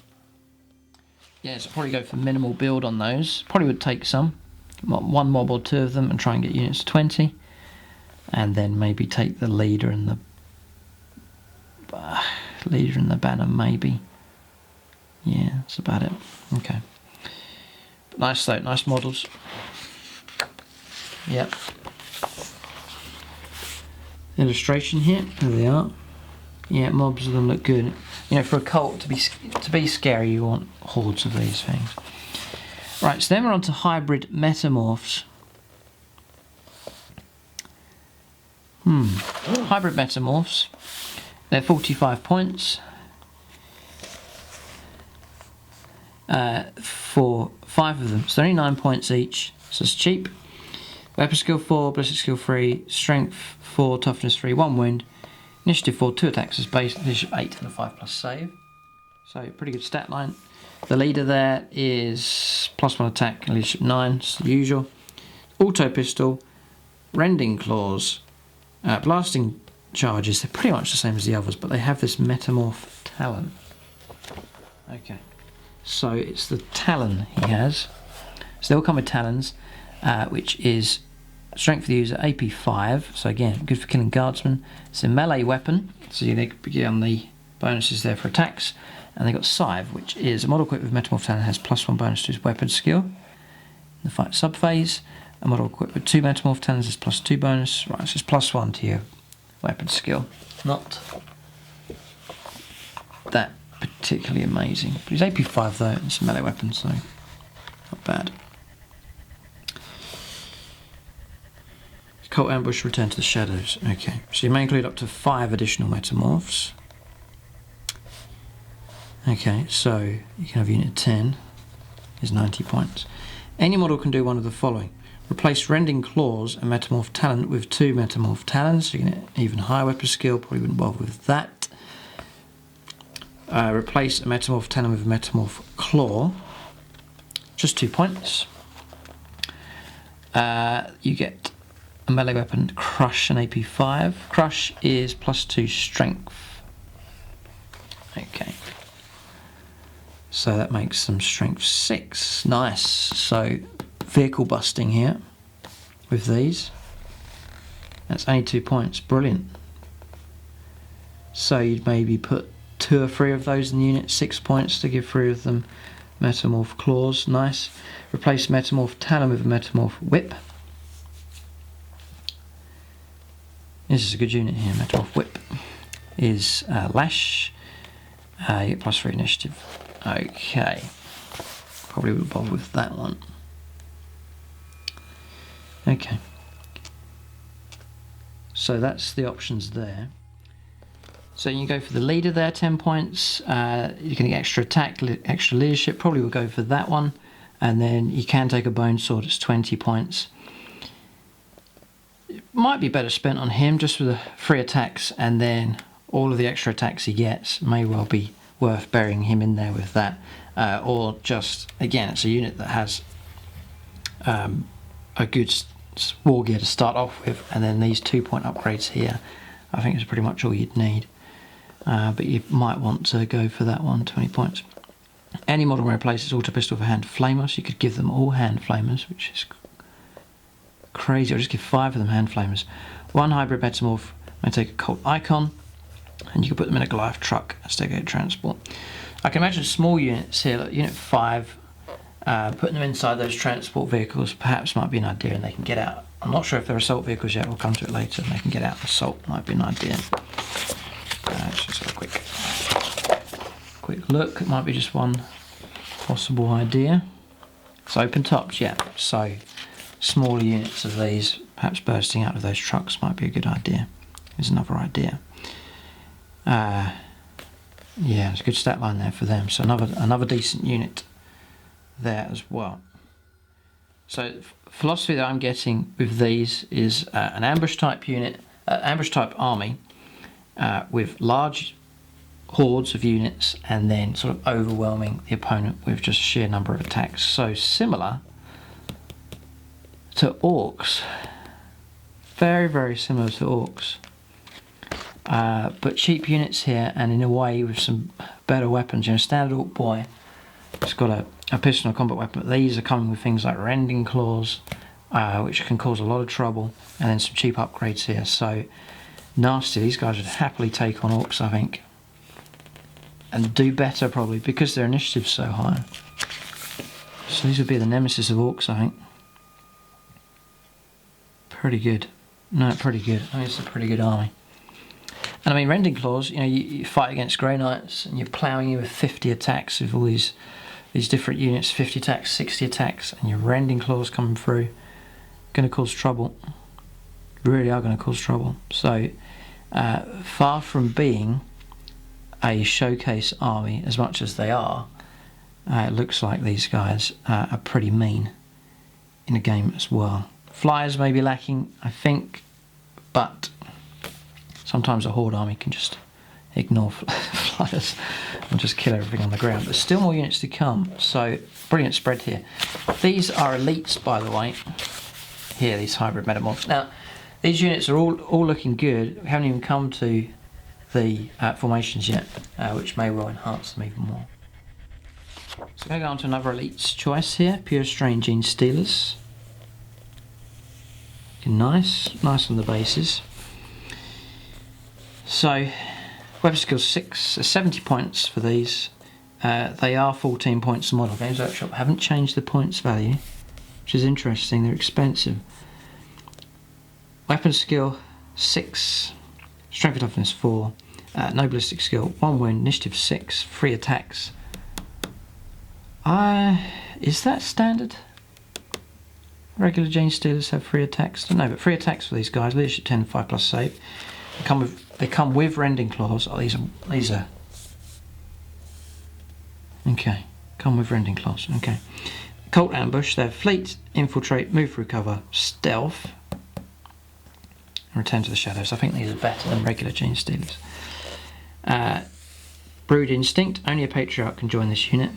Yeah, so probably go for minimal build on those. Probably would take some, 1 mob or 2 of them, and try and get units to 20, and then maybe take the leader and the banner, maybe. Yeah, that's about it. Okay. But nice though, nice models. Yep. Illustration here. There they are. Yeah, mobs of them look good. You know, for a cult to be scary, you want hordes of these things. Right, so then we're on to hybrid metamorphs. Hybrid metamorphs. They're 45 points. for 5 of them. So only 9 points each, so it's cheap. Weapon skill 4, ballistic skill 3, strength 4, toughness 3, 1 wound, initiative 4, 2 attacks as base, leadership 8 and a 5+ save. So pretty good stat line. The leader there is +1 attack and leadership 9, it's the usual. Auto pistol, rending claws, blasting charges. They're pretty much the same as the others, but they have this metamorph talon. Okay, so it's the talon he has. So they all come with talons, which is strength for the user, AP 5. So again, good for killing guardsmen. It's a melee weapon, so you need to get on the bonuses there for attacks. And they got Scythe, which is a model equipped with metamorph talon, has +1 bonus to his weapon skill in the fight subphase. A model equipped with 2 metamorph talons has +2 bonus. Right, so it's +1 to your weapon skill. Not that particularly amazing. But he's AP 5 though, and it's a melee weapon, so not bad. Cult ambush, return to the shadows. Okay, so you may include up to 5 additional metamorphs. Okay, so you can have unit 10 is 90 points. Any model can do one of the following. Replace rending claws and metamorph talon with 2 metamorph talons, so you can get even higher weapon skill, probably wouldn't bother with that. Replace a metamorph talon with a metamorph claw, just 2 points. You get a melee weapon, crush, and AP 5. Crush is +2 strength. Okay. So that makes them strength 6. Nice. So vehicle busting here with these. That's only 2 points. Brilliant. So you'd maybe put 2 or 3 of those in the unit, 6 points to give 3 of them metamorph claws. Nice. Replace metamorph talon with a metamorph whip. This is a good unit here. Metamorph whip is lash. You get +3 initiative. Okay, probably wouldn't bother with that one. Okay, so that's the options there. So you can go for the leader there, 10 points. You can get extra attack, extra leadership. Probably will go for that one, and then you can take a bone sword. It's 20 points. It might be better spent on him just with the 3 attacks, and then all of the extra attacks he gets may well be worth burying him in there with that, or just, again, it's a unit that has a good war gear to start off with, and then these 2-point upgrades here I think is pretty much all you'd need, but you might want to go for that one, 20 points. Any model replaces auto pistol for hand flamer, so you could give them all hand flamers, which is crazy. I'll just give 5 of them hand flamers. 1 hybrid metamorph may take a cult icon, and you can put them in a Goliath truck as Stargate transport. I can imagine small units here, like unit 5, putting them inside those transport vehicles perhaps might be an idea, and they can get out. I'm not sure if they're assault vehicles yet, we'll come to it later, and they can get out. Assault might be an idea. Let's just have a quick look. It might be just one possible idea. It's open tops, yeah, so smaller units of these perhaps bursting out of those trucks might be a good idea. Is another idea. Yeah, there's a good stat line there for them, so another decent unit there as well. So philosophy that I'm getting with these is an ambush type unit, ambush type army with large hordes of units, and then sort of overwhelming the opponent with just sheer number of attacks. So similar to orcs, very, very similar to orcs. But cheap units here, and in a way with some better weapons. You know, standard orc boy, it's got a pistol and a combat weapon, but these are coming with things like rending claws, which can cause a lot of trouble, and then some cheap upgrades here. So nasty. These guys would happily take on orcs, I think, and do better probably because their initiative's so high. So these would be the nemesis of orcs, I think. Pretty good. No, pretty good. I mean, it's a pretty good army. And I mean, rending claws, you know, you fight against Grey Knights and you're ploughing you with 50 attacks with all these different units, 50 attacks, 60 attacks, and your rending claws coming through, going to cause trouble. Really are going to cause trouble. So far from being a showcase army as much as they are, it looks like these guys are pretty mean in a game as well. Flyers may be lacking, I think, but sometimes a horde army can just ignore flyers and just kill everything on the ground. There's still more units to come, so brilliant spread here. These are elites, by the way. Here, these hybrid metamorphs. Now, these units are all looking good. We haven't even come to the formations yet, which may well enhance them even more. So I'm going to go on to another elite's choice here. Pure Strain Genestealers. Nice on the bases. So, weapon skill 6, 70 points for these. They are 14 points a model. Games Workshop haven't changed the points value, which is interesting. They're expensive. Weapon skill 6, strength and toughness 4, no ballistic skill, 1 wound, initiative 6, 3 attacks. Is that standard? Regular Genestealers have 3 attacks. I don't know, but 3 attacks for these guys. Leadership 10, 5+ save. They come with rending claws. Oh, these are okay. Come with rending claws. Okay. Cult ambush. They have fleet, infiltrate, move through cover, stealth, and return to the shadows. I think these are better than regular Genestealers. Brood instinct. Only a patriarch can join this unit.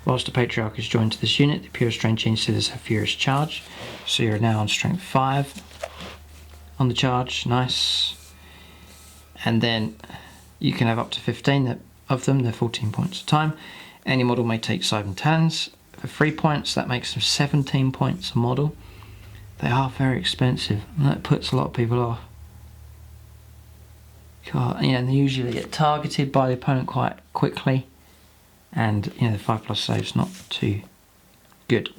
Whilst a patriarch is joined to this unit, the pure strength Genestealers have furious charge. So you're now on strength 5 on the charge. Nice. And then you can have up to 15 of them. They're 14 points a time. Any model may take Siphon Talons for 3 points. That makes them 17 points a model. They are very expensive, and that puts a lot of people off. God, and they usually get targeted by the opponent quite quickly, and the 5+ save's not too good.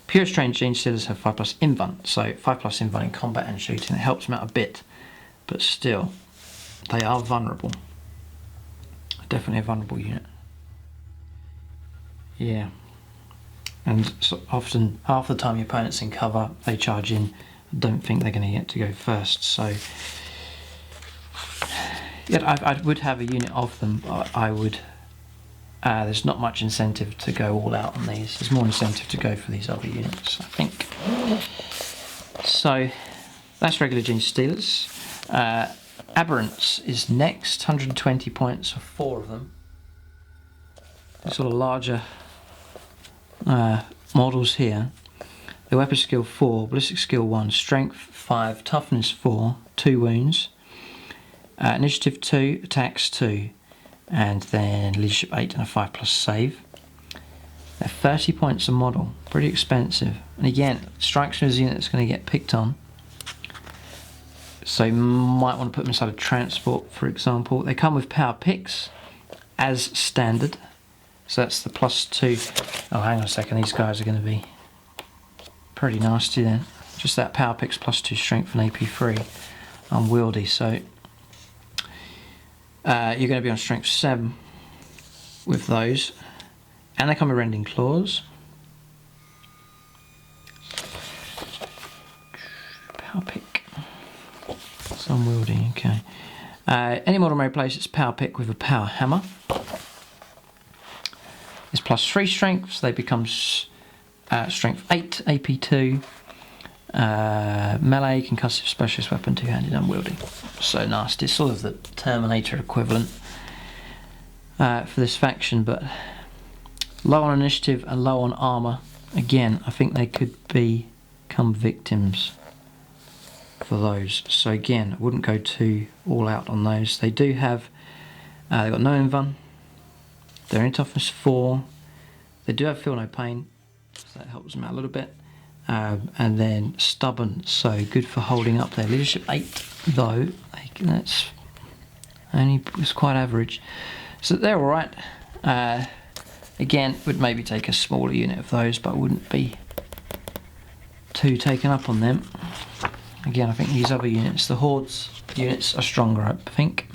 Pure Strange Genestealers have 5+ invuln, so 5+ invuln in combat and shooting. It helps them out a bit, but still, they are vulnerable. Definitely a vulnerable unit. Yeah. And so often, half the time your opponent's in cover, they charge in. I don't think they're going to get to go first. So, yeah, I would have a unit of them, but I would. There's not much incentive to go all out on these. There's more incentive to go for these other units, I think. So, that's regular Genestealers. Aberrants is next, 120 points for 4 of them. Sort of larger models here. The weapon skill 4, ballistic skill 1, strength 5, toughness 4, 2 wounds, initiative 2, attacks 2, and then leadership 8 and a 5+ save. They're 30 points a model, pretty expensive. And again, strikes me as a unit that's going to get picked on. So you might want to put them inside a transport, for example. They come with power picks as standard. So that's the +2. Oh, hang on a second. These guys are going to be pretty nasty then. Just that power picks +2 strength and AP3. Unwieldy. So you're going to be on strength 7 with those. And they come with rending claws. Power pick. It's unwieldy, okay. Any model may replace its power pick with a power hammer. It's +3 strength, so they become strength 8, AP2, melee, concussive, specialist weapon, two-handed, unwieldy. So nasty. It's sort of the Terminator equivalent for this faction, but low on initiative and low on armour. Again, I think they could become victims for those. So again, I wouldn't go too all out on those. They do have, they've got no invuln. They're in toughness 4. They do have feel no pain, so that helps them out a little bit. And then stubborn, so good for holding up their leadership 8, though that's it's quite average. So they're all right. Again, would maybe take a smaller unit of those, but I wouldn't be too taken up on them. Again, I think these other units, the Hordes units, are stronger, I think.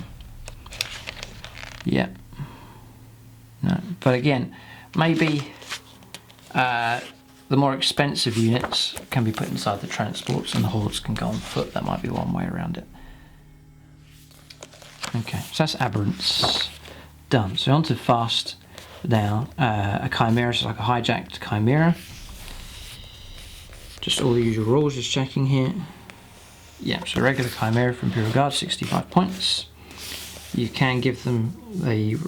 Yeah. No, but again, maybe the more expensive units can be put inside the transports and the Hordes can go on foot. That might be one way around it. Okay, so that's Aberrants done. So on to fast Now, a Chimera, so like a hijacked Chimera. Just all the usual rules, just checking here. Yeah, so regular Chimera from Imperial Guard, 65 points. You can give them the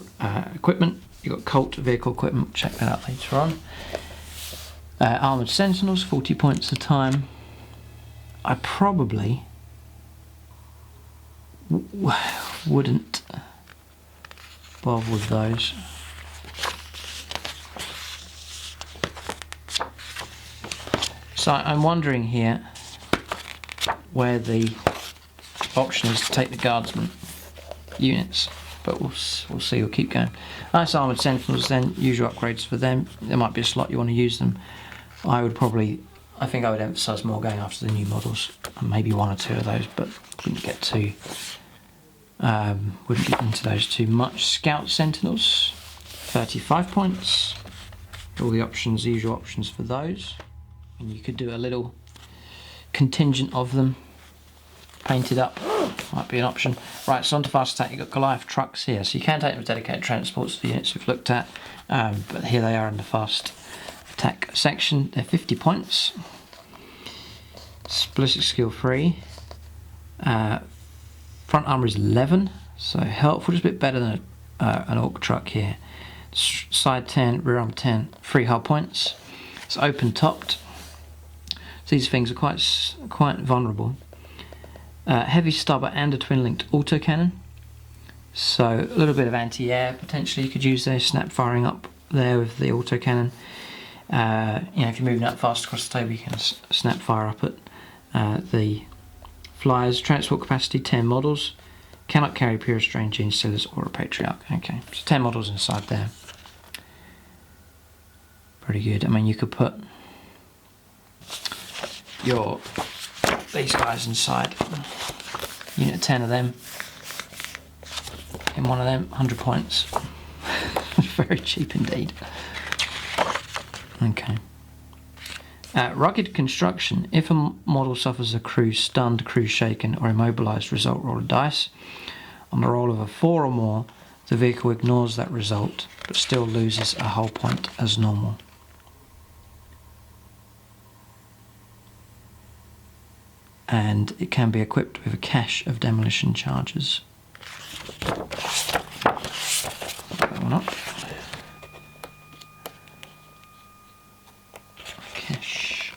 equipment. You've got Cult vehicle equipment, check that out later on. Armoured Sentinels, 40 points a time. I probably wouldn't bother with those. So I'm wondering here where the option is to take the Guardsman units, but we'll see, we'll keep going. Nice Armoured Sentinels then, usual upgrades for them. There might be a slot you want to use them. I think I would emphasise more going after the new models, and maybe one or two of those, but wouldn't get into those too much. Scout Sentinels, 35 points. All the options, the usual options for those. And you could do a little contingent of them painted up, might be an option. Right, so on to fast attack. You've got Goliath trucks here, so you can take them with dedicated transports, the units we've looked at, but here they are in the fast attack section. They're 50 points. Ballistic skill 3. Front armour is 11, so helpful, just a bit better than an Orc truck here. Side 10, rear armour 10, 3 hull points. It's open topped. So these things are quite vulnerable. Heavy stubber and a twin linked autocannon. So a little bit of anti-air potentially you could use there, snap firing up there with the autocannon. If you're moving up fast across the table, you can snap fire up at the flyers. Transport capacity 10 models. Cannot carry purest strain Genestealers or a Patriarch. Okay, so 10 models inside there. Pretty good. I mean, you could put these guys inside. Unit 10 of them. In one of them, 100 points. Very cheap indeed. Okay. Rugged construction. If a model suffers a crew stunned, crew shaken, or immobilized result, roll a dice. On a roll of a 4 or more, the vehicle ignores that result, but still loses a hull point as normal. And it can be equipped with a cache of demolition charges. That one up. Cache.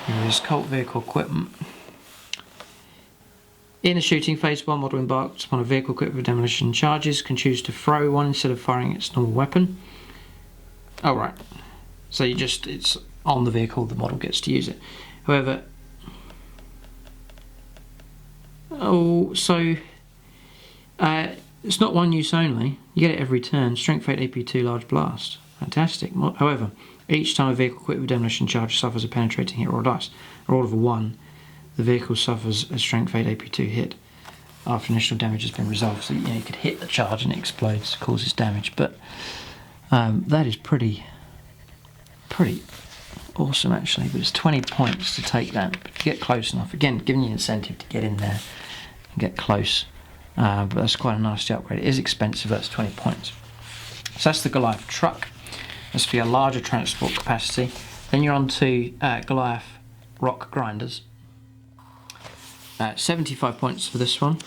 Here is Cult vehicle equipment. In the shooting phase, one model embarked upon a vehicle equipped with demolition charges can choose to throw one instead of firing its normal weapon. Oh right. So it's on the vehicle, the model gets to use it. However, it's not one use only. You get it every turn. Strength 8 AP2 large blast. Fantastic. However, each time a vehicle equipped with demolition charge suffers a penetrating hit or a dice, a roll of a 1, the vehicle suffers a strength 8 AP2 hit after initial damage has been resolved. So you could hit the charge and it explodes, causes damage. But that is pretty awesome actually, but it's 20 points to take that. But to get close enough, again giving you an incentive to get in there and get close, but that's quite a nasty upgrade. It is expensive, that's 20 points. So that's the Goliath truck. That's for your larger transport capacity. Then you're on to Goliath rock grinders. 75 points for this one.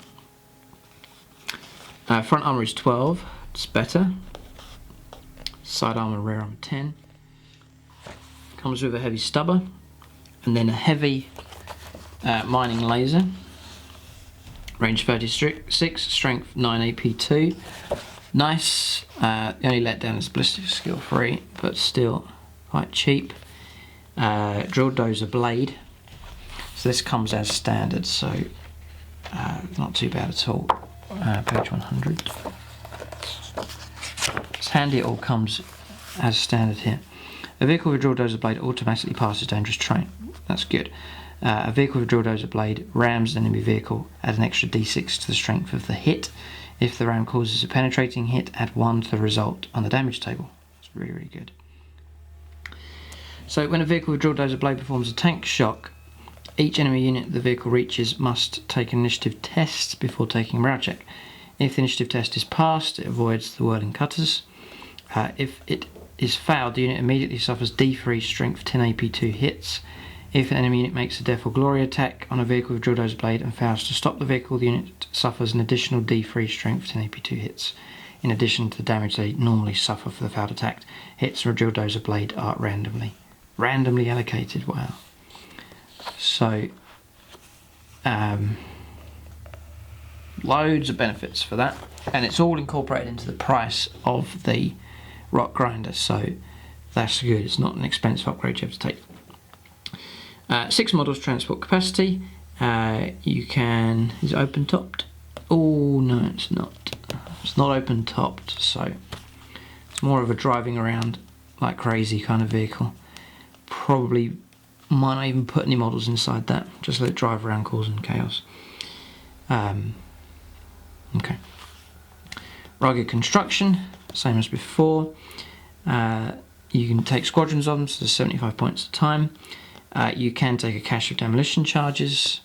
Front armour is 12, it's better. Side armour, rear armour 10. Comes with a heavy stubber and then a heavy mining laser. Range 36, strength 9 AP2. Nice. The only letdown is ballistic skill 3, but still quite cheap. Drill dozer blade. So this comes as standard, so not too bad at all. Page 100. It's handy it all comes as standard here. A vehicle with a drill dozer blade automatically passes dangerous terrain. That's good. A vehicle with a drill dozer blade rams an enemy vehicle, add an extra d6 to the strength of the hit. If the ram causes a penetrating hit, add 1 to the result on the damage table. That's really, really good. So when a vehicle with a drill dozer blade performs a tank shock, each enemy unit the vehicle reaches must take an initiative test before taking a morale check. If the initiative test is passed, it avoids the whirling cutters. If it is failed, the unit immediately suffers D3 strength 10 AP 2 hits. If an enemy unit makes a death or glory attack on a vehicle with drill dozer blade and fails to stop the vehicle, the unit suffers an additional D3 strength 10 AP 2 hits. In addition to the damage they normally suffer for the failed attack, hits from a drill dozer blade are randomly allocated. Wow. So, loads of benefits for that, and it's all incorporated into the price of the rock grinder, so that's good. It's not an expensive upgrade you have to take. 6 models transport capacity. You can, is it open topped? Oh no, it's not. It's not open topped, so it's more of a driving around like crazy kind of vehicle. Probably might not even put any models inside that, just let it drive around causing chaos. Okay. Rugged construction, same as before. You can take squadrons of them, so there's 75 points a time. You can take a cache of demolition charges.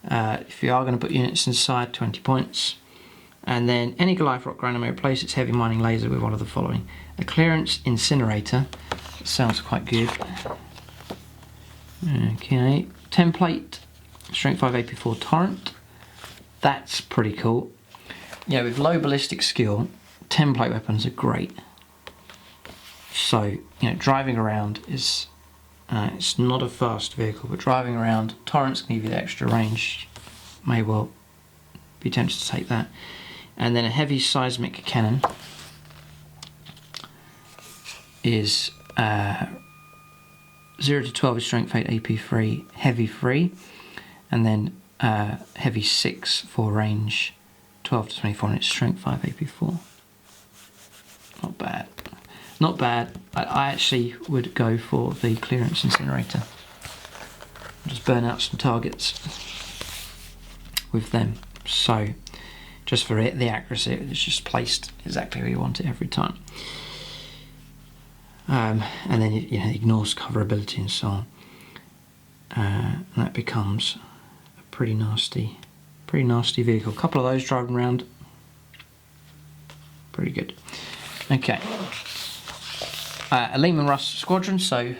If you are going to put units inside, 20 points. And then any Goliath rock grinder may replace its heavy mining laser with one of the following: a clearance incinerator. That sounds quite good. Okay, template, strength 5 AP4 torrent. That's pretty cool. Yeah, with low ballistic skill, template weapons are great. So, you know, driving around is, it's not a fast vehicle, but driving around, torrents can give you the extra range. May well be tempted to take that. And then a heavy seismic cannon is 0 to 12 is strength 8 AP3, heavy 3, and then heavy 6 for range 12 to 24, and it's strength 5 AP4. Not bad. Not bad. I actually would go for the clearance incinerator. Just burn out some targets with them. So, just for it, the accuracy, it's just placed exactly where you want it every time. And then it, you know, ignores coverability and so on. And that becomes a pretty nasty vehicle. A couple of those driving around, pretty good. Okay. A Lehman Russ squadron, so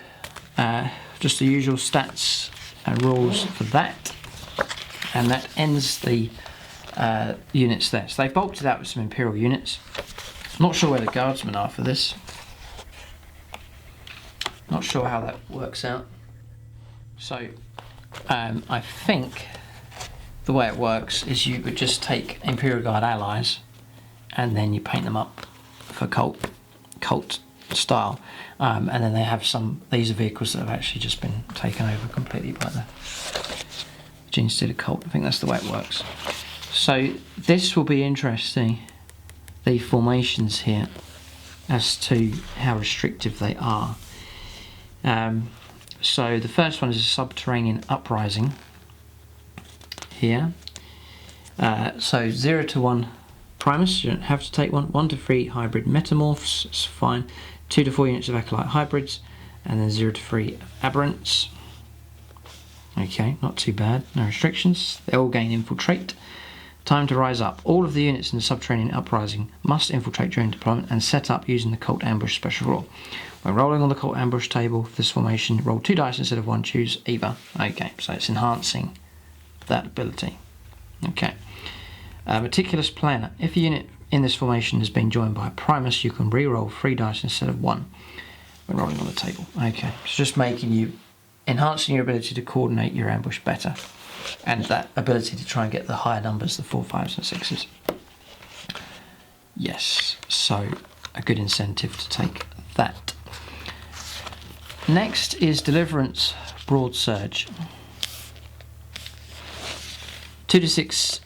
just the usual stats and rules for that, and that ends the units there. So they've bulked it out with some Imperial units. Not sure where the guardsmen are for this. Not sure how that works out. So I think the way it works is you would just take Imperial Guard allies and then you paint them up for cult style, and then they have some, these are vehicles that have actually just been taken over completely by the GENESTEALER cult. I think that's the way it works. So this will be interesting, the formations here, as to how restrictive they are. So the first one is a subterranean uprising here. So 0 to 1 Primus, you don't have to take one. 1 to 3 hybrid metamorphs, it's fine. 2 to 4 units of acolyte hybrids, and then 0 to 3 aberrants. Okay, not too bad, no restrictions. They all gain infiltrate. Time to rise up. All of the units in the subterranean uprising must infiltrate during deployment and set up using the cult ambush special rule. When rolling on the cult ambush table for this formation, roll 2 dice instead of 1, choose either. Okay, so it's enhancing that ability. Okay. Meticulous planner. If a unit in this formation has been joined by a Primus, you can re-roll 3 dice instead of 1 when rolling on the table. Okay, it's just making you, enhancing your ability to coordinate your ambush better, and that ability to try and get the higher numbers, the 4, 5s and 6s. Yes, so a good incentive to take that. Next is Deliverance Broad Surge. 2 to 6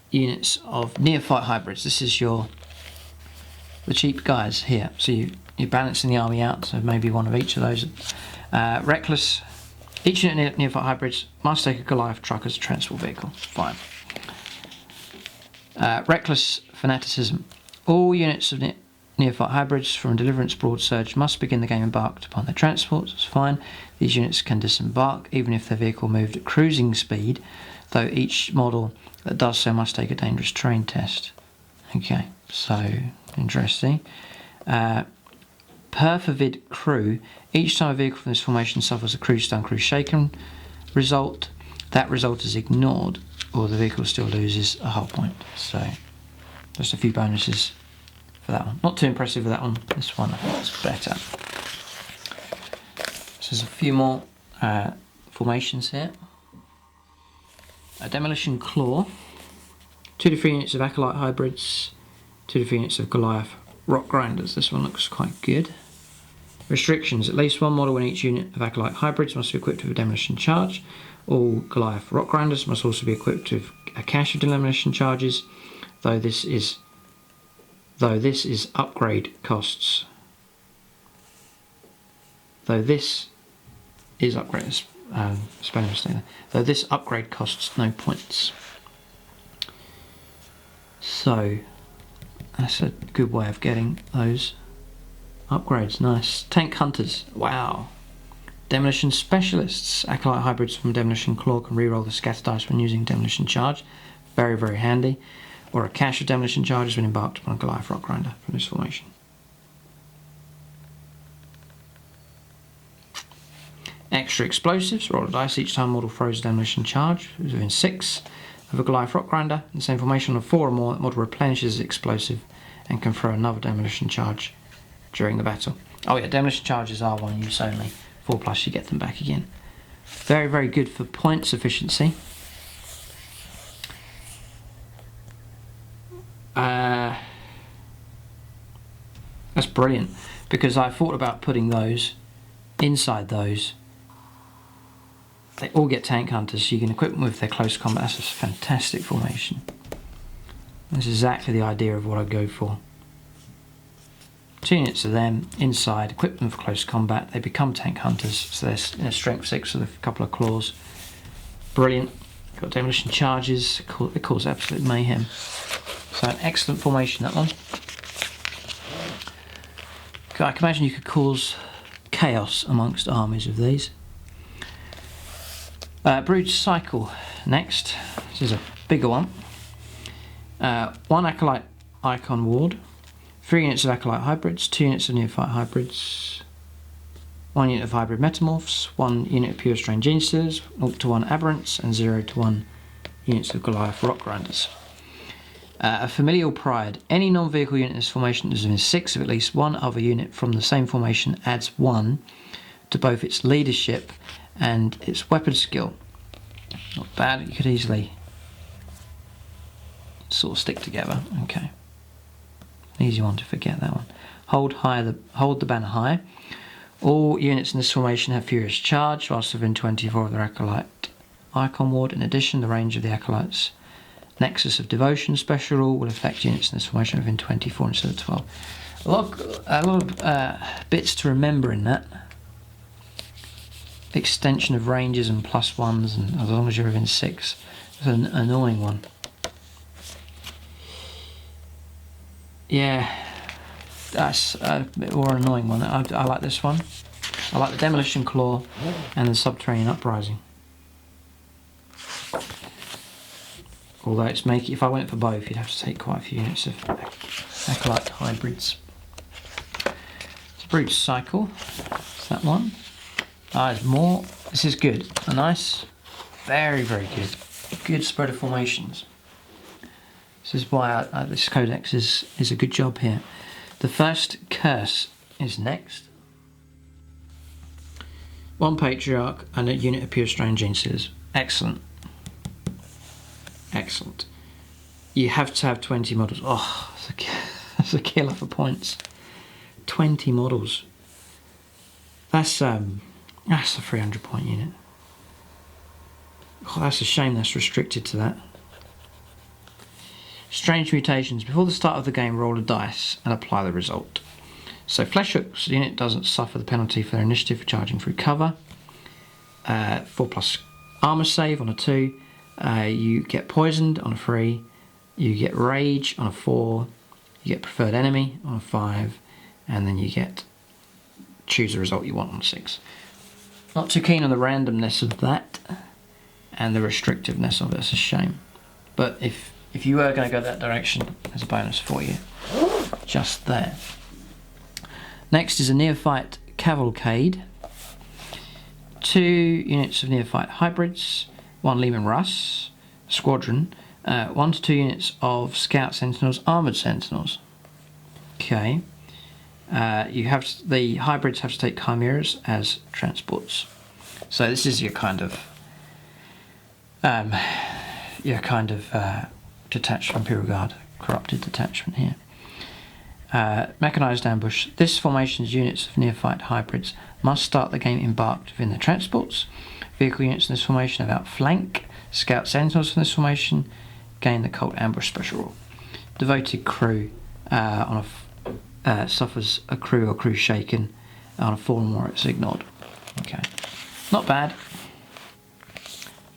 units of neophyte hybrids. This is the cheap guys here. So you're balancing the army out, so maybe one of each of those. Reckless. Each unit of neophyte hybrids must take a Goliath truck as a transport vehicle. Fine. Reckless fanaticism. All units of neophyte hybrids from Deliverance Broad Surge must begin the game embarked upon their transports. It's fine. These units can disembark even if their vehicle moved at cruising speed though each model that does so must take a dangerous terrain test. Okay, so interesting. Per for vid crew, each time a vehicle from this formation suffers a crew stun, crew shaken result, that result is ignored, or the vehicle still loses a hull point. So just a few bonuses for that one. Not too impressive with that one. This one I think is better. So there's a few more formations here. A Demolition Claw, 2 to 3 units of Acolyte Hybrids, 2 to 3 units of Goliath Rock Grinders. This one looks quite good. Restrictions, at least one model in each unit of Acolyte Hybrids must be equipped with a Demolition Charge. All Goliath Rock Grinders must also be equipped with a cache of Demolition Charges, though this is upgrade costs. Though this upgrade costs no points. So that's a good way of getting those upgrades. Nice. Tank Hunters, wow. Demolition Specialists, Acolyte Hybrids from Demolition Claw can reroll the scatter dice when using Demolition Charge, very very handy, or a cache of Demolition Charges when embarked upon a Goliath Rock Grinder from this formation. Extra Explosives, roll a dice each time model throws a Demolition Charge within 6 of a Goliath Rock Grinder. In the same formation on 4 or more, the model replenishes the explosive and can throw another Demolition Charge during the battle. Oh yeah, Demolition Charges are one use only. 4+ you get them back again. Very very good for points efficiency. That's brilliant, because I thought about putting those inside those. They all get Tank Hunters, so you can equip them with their close combat. That's a fantastic formation. That's exactly the idea of what I'd go for. 2 units of them inside, equip them for close combat. They become Tank Hunters, so they're in a strength 6 with a couple of claws. Brilliant. Got Demolition Charges. It cause absolute mayhem. So an excellent formation, that one. I can imagine you could cause chaos amongst armies of these. Brood Cycle next. This is a bigger one. 1 Acolyte Icon Ward, 3 units of Acolyte Hybrids, 2 units of Neophyte Hybrids, 1 unit of Hybrid Metamorphs, 1 unit of Pure Strain Genestealers, 0 to 1 Aberrants, and 0 to 1 units of Goliath Rock Grinders. A Familial Pride. Any non-vehicle unit in this formation is within 6 of at least one other unit from the same formation adds 1 to both its leadership and its weapon skill. Not bad, you could easily sort of stick together. Okay. Easy one to forget, that one. Hold the banner high. All units in this formation have Furious Charge, whilst within 24 of their Acolyte Icon Ward. In addition, the range of the Acolyte's Nexus of Devotion special rule will affect units in this formation within 24 instead of 12. A lot of bits to remember in that. Extension of ranges and +1s, and as long as you're within 6. It's an annoying one. Yeah, that's a bit more annoying one. I like this one. I like the Demolition Claw and the Subterranean Uprising. Although it's making, if I went for both, you'd have to take quite a few units of Acolyte Hybrids. It's a Brood Cycle. It's that one. There's more. This is good. A nice, very very good. Good spread of formations. This is why this Codex is a good job here. The first Curse is next. 1 Patriarch and a unit of Pure Strain Genestealers. Excellent. Excellent. You have to have 20 models. Oh, that's a killer for points. 20 models. That's a 300 point unit. Oh, that's a shame that's restricted to that. Strange Mutations. Before the start of the game, roll a dice and apply the result. So Flesh Hooks, the unit doesn't suffer the penalty for their initiative for charging through cover. 4+ armor save on a 2. You get Poisoned on a 3. You get Rage on a 4. You get Preferred Enemy on a 5. And then you get Choose the result you want on a 6. Not too keen on the randomness of that. and the restrictiveness of it. It's a shame. But if you were going to go that direction, there's a bonus for you. Just there. Next is a Neophyte Cavalcade. 2 units of Neophyte Hybrids, 1 Lehman Russ Squadron, 1 to 2 units of Scout Sentinels, Armoured Sentinels. Okay. You have the hybrids have to take chimeras as transports. So this is your kind of detached Imperial Guard, corrupted detachment here. Mechanized ambush. This formation's units of neophyte hybrids must start the game embarked within the transports. Vehicle units in this formation have outflank. Scout sentinels from this formation gain the cult ambush special rule. Devoted crew suffers a crew or crew shaken on a fallen war, it's ignored. Okay, not bad.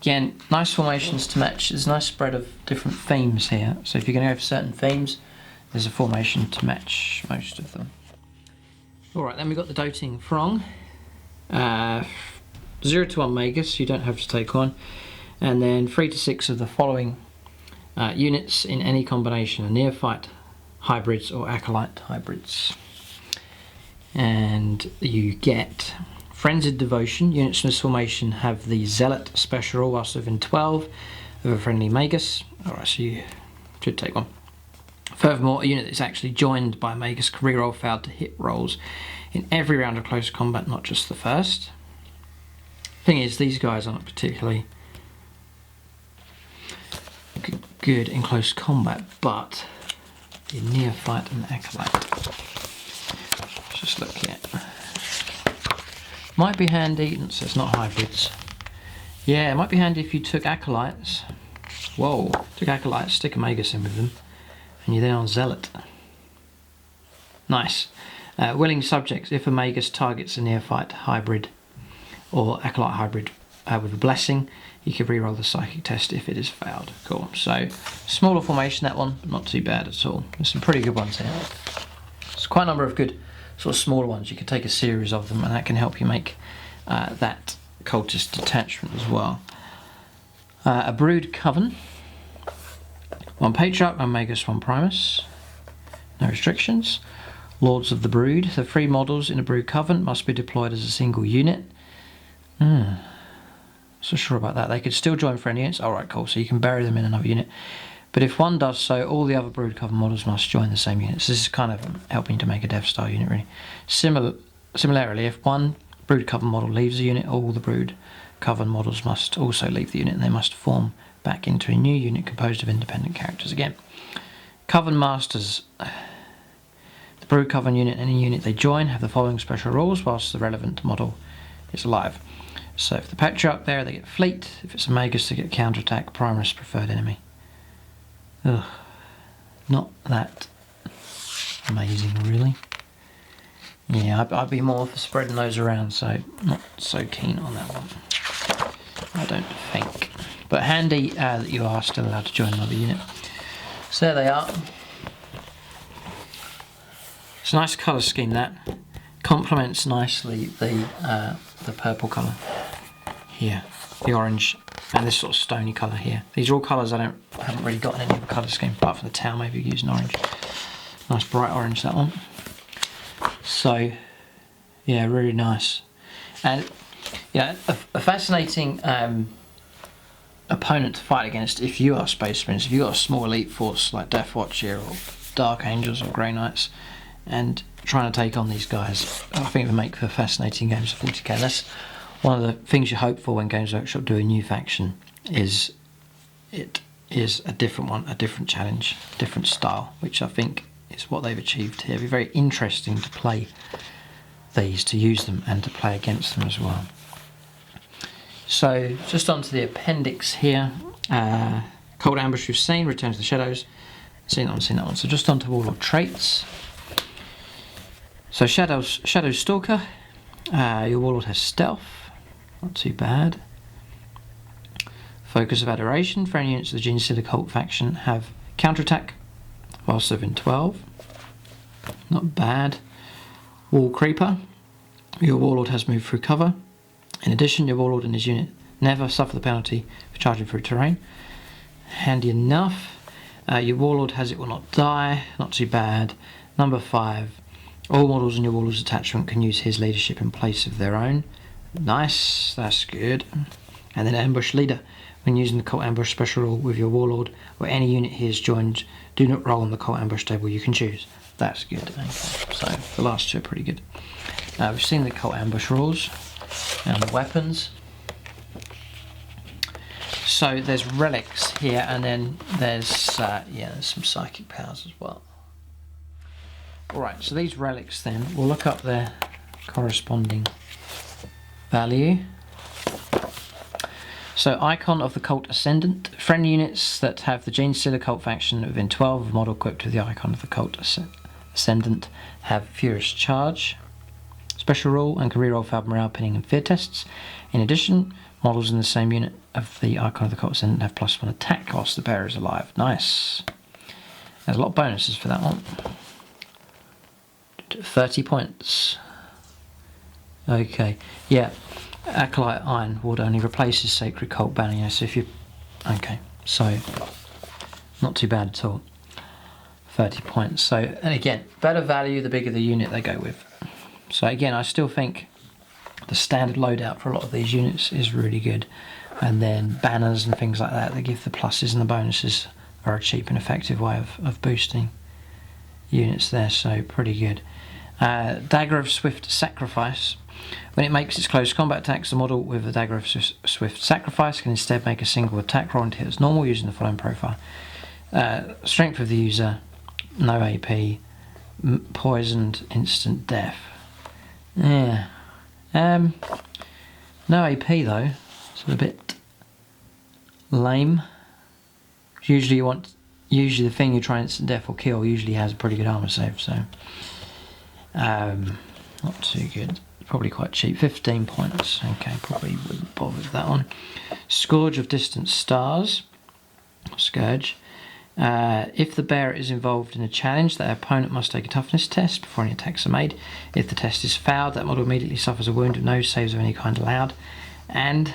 Again, nice formations to match. There's a nice spread of different themes here. So if you're going to go for certain themes, there's a formation to match most of them. Alright, then we've got the Doting Throng. 0 to 1 Magus, you don't have to take one. And then 3 to 6 of the following units in any combination of Neophyte hybrids or Acolyte hybrids. And you get Frenzied Devotion. Units in this formation have the Zealot special rule whilst within 12 of a friendly Magus. Alright, so you should take one. Furthermore, a unit that's actually joined by a Magus can reroll failed to hit rolls in every round of close combat, not just the first. Thing is, these guys aren't particularly good in close combat, but the Neophyte and the Acolyte. Let's just look here. Might be handy, so it's not hybrids. Yeah, it might be handy if you took Acolytes. Whoa, took Acolytes, stick a Magus in with them, and you're then on Zealot. Nice. Willing subjects. If a Magus targets a Neophyte hybrid or Acolyte hybrid with a blessing, you can reroll the psychic test if it is failed. Cool. So, smaller formation that one, but not too bad at all. There's some pretty good ones here. There's quite a number of good sort of smaller ones. You can take a series of them, and that can help you make that cultist detachment as well. A Brood Coven. 1 Patriarch, 1 Magus, 1 Primus. No restrictions. Lords of the Brood. The 3 models in a Brood Coven must be deployed as a single unit. So sure about that. They could still join friendly units. Alright, cool. So you can bury them in another unit. But if one does so, all the other Brood Coven models must join the same unit. So this is kind of helping to make a Death Star unit, really. Similarly, if one Brood Coven model leaves a unit, all the Brood Coven models must also leave the unit, and they must form back into a new unit composed of independent characters again. Coven Masters. The Brood Coven unit, any unit they join, have the following special rules whilst the relevant model is alive. So if the Patriarch there, they get Fleet. If it's a Magus, they get Counterattack, Primus, Preferred Enemy. Ugh, not that amazing, really. Yeah, I'd be more for spreading those around, so not so keen on that one, I don't think. But handy that you are still allowed to join another unit. So there they are. It's a nice colour scheme, that. Complements nicely the purple colour here, the orange, and this sort of stony colour here. These are all colours I haven't really got in any other colour scheme, apart from the town, maybe using orange. Nice bright orange, that one. So, yeah, really nice. And, yeah, a fascinating opponent to fight against if you are Space Marines. If you've got a small elite force like Death Watch here, or Dark Angels, or Grey Knights, and trying to take on these guys, I think it would make for fascinating games of 40k. And that's one of the things you hope for when Games Workshop do a new faction, is it is a different one, a different challenge, different style, which I think is what they've achieved here. It'd be very interesting to play these, to use them, and to play against them as well. So, just onto the appendix here. Cold Ambush we've seen, Return to the Shadows. Seen that one. So just onto Warlord traits. So Shadow Stalker. Your Warlord has Stealth. Not too bad. Focus of Adoration. For any units of the GENESTEALER cult faction have Counterattack whilst within 12. Not bad. Wall Creeper. Your Warlord has Move Through Cover. In addition, your Warlord and his unit Never suffer the penalty for charging through terrain. Handy enough. Your Warlord has it will not die. Not too bad. Number 5. All models in your Warlord's detachment can use his leadership in place of their own. Nice, that's good. And then Ambush Leader. When using the Cult Ambush special rule with your Warlord or any unit he has joined, do not roll on the Cult Ambush table you can choose. That's good. Okay. So the last two are pretty good. We've seen the Cult Ambush rules and the weapons. So there's relics here, and then there's there's some psychic powers as well. Alright, so these relics then, we'll look up their corresponding value. So Icon of the Cult Ascendant. Friendly units that have the GENESTEALER cult faction within 12 of model equipped with the Icon of the Cult Ascendant have Furious Charge. Special rule and can reroll failed morale, pinning and fear tests. In addition, models in the same unit of the Icon of the Cult Ascendant have +1 attack whilst the bearer is alive. Nice. There's a lot of bonuses for that one. 30 points. Okay, yeah. Acolyte Iron Ward only replaces Sacred Cult banner, yeah, so if you... Okay, so not too bad at all. 30 points. So, and again, better value the bigger the unit they go with. So again, I still think the standard loadout for a lot of these units is really good. And then banners and things like that give the pluses and the bonuses are a cheap and effective way of boosting units there, so pretty good. Dagger of Swift Sacrifice. When it makes its close combat attacks, the model with the Dagger of Swift Sacrifice can instead make a single attack roll and hit as normal using the following profile. Strength of the user, no AP, poisoned, instant death. Yeah. No AP though, so a bit lame. Usually the thing you try instant death or kill usually has a pretty good armor save, so not too good. Probably quite cheap. 15 points. Okay, probably wouldn't bother with that one. Scourge of Distant Stars. Scourge. If the bearer is involved in a challenge, their opponent must take a toughness test before any attacks are made. If the test is failed, that model immediately suffers a wound with no saves of any kind allowed, and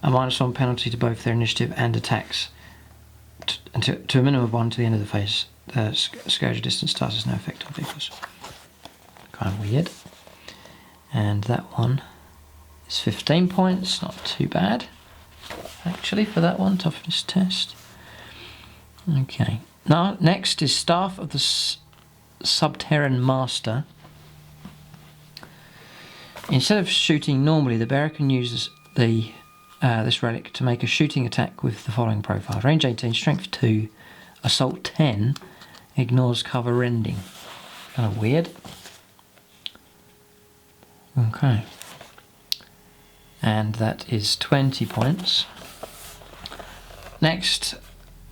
a -1 penalty to both their initiative and attacks to a minimum of 1 to the end of the phase. Scourge of Distant Stars has no effect on vehicles. Kind of weird. And that one is 15 points, not too bad actually for that one, toughness test. Okay, now next is Staff of the Subterran Master. Instead of shooting normally, the bearer can use this relic to make a shooting attack with the following profile. Range 18, Strength 2, Assault 10, ignores cover rending. Kind of weird. Okay, and that is 20 points. Next,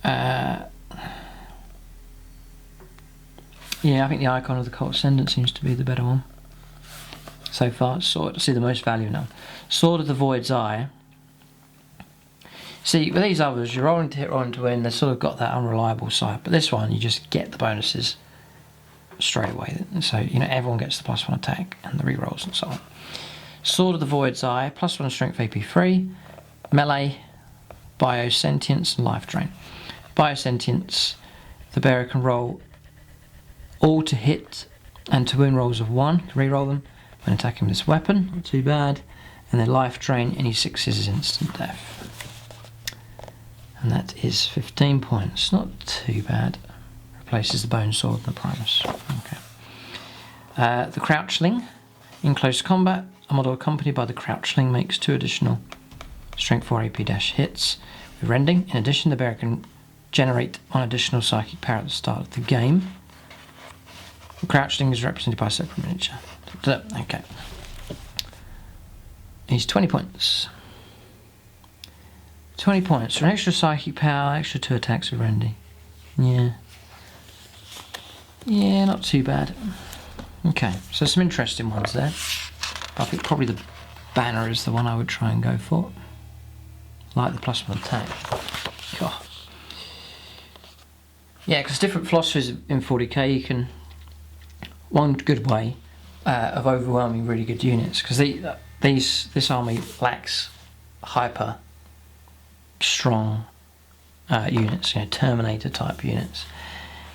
yeah, I think the Icon of the Cult Ascendant seems to be the better one so far. Sword, see the most value now. Sword of the Void's Eye. See, with these others, you're rolling to hit, rolling to win. They've sort of got that unreliable side, but this one you just get the bonuses straight away. So, you know, everyone gets the +1 attack and the rerolls and so on. Sword of the Void's Eye, +1 strength AP3, melee, biosentience and life drain. Biosentience, the bearer can roll all to hit and to win rolls of 1, reroll them when attacking with this weapon, not too bad. And then life drain, any 6s is instant death. And that is 15 points, not too bad. Replaces the bone sword and the primus. Okay. The Crouchling. In close combat, a model accompanied by the Crouchling makes 2 additional strength 4 AP dash hits with rending. In addition, the bearer can generate 1 additional psychic power at the start of the game. The Crouchling is represented by a separate miniature. Okay. He's 20 points. 20 points for an extra psychic power, extra 2 attacks with rending. Yeah. Yeah, not too bad. Okay, so some interesting ones there. I think probably the banner is the one I would try and go for. Like the +1 attack. God. Yeah, because different philosophies in 40k, you can... One good way of overwhelming really good units, because this army lacks hyper strong units, Terminator type units.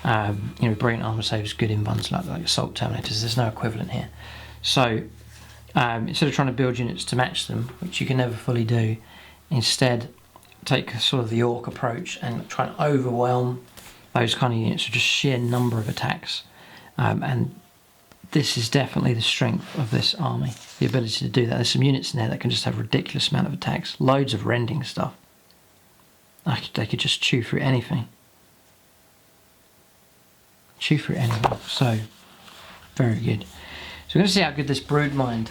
Brilliant armor saves good in ones like assault terminators. There's no equivalent here. So instead of trying to build units to match them, which you can never fully do, instead take sort of the orc approach and try and overwhelm those kind of units with just sheer number of attacks. And this is definitely the strength of this army, the ability to do that. There's some units in there that can just have a ridiculous amount of attacks, loads of rending stuff. They could just chew through anything. So very good. So we're going to see how good this Broodmind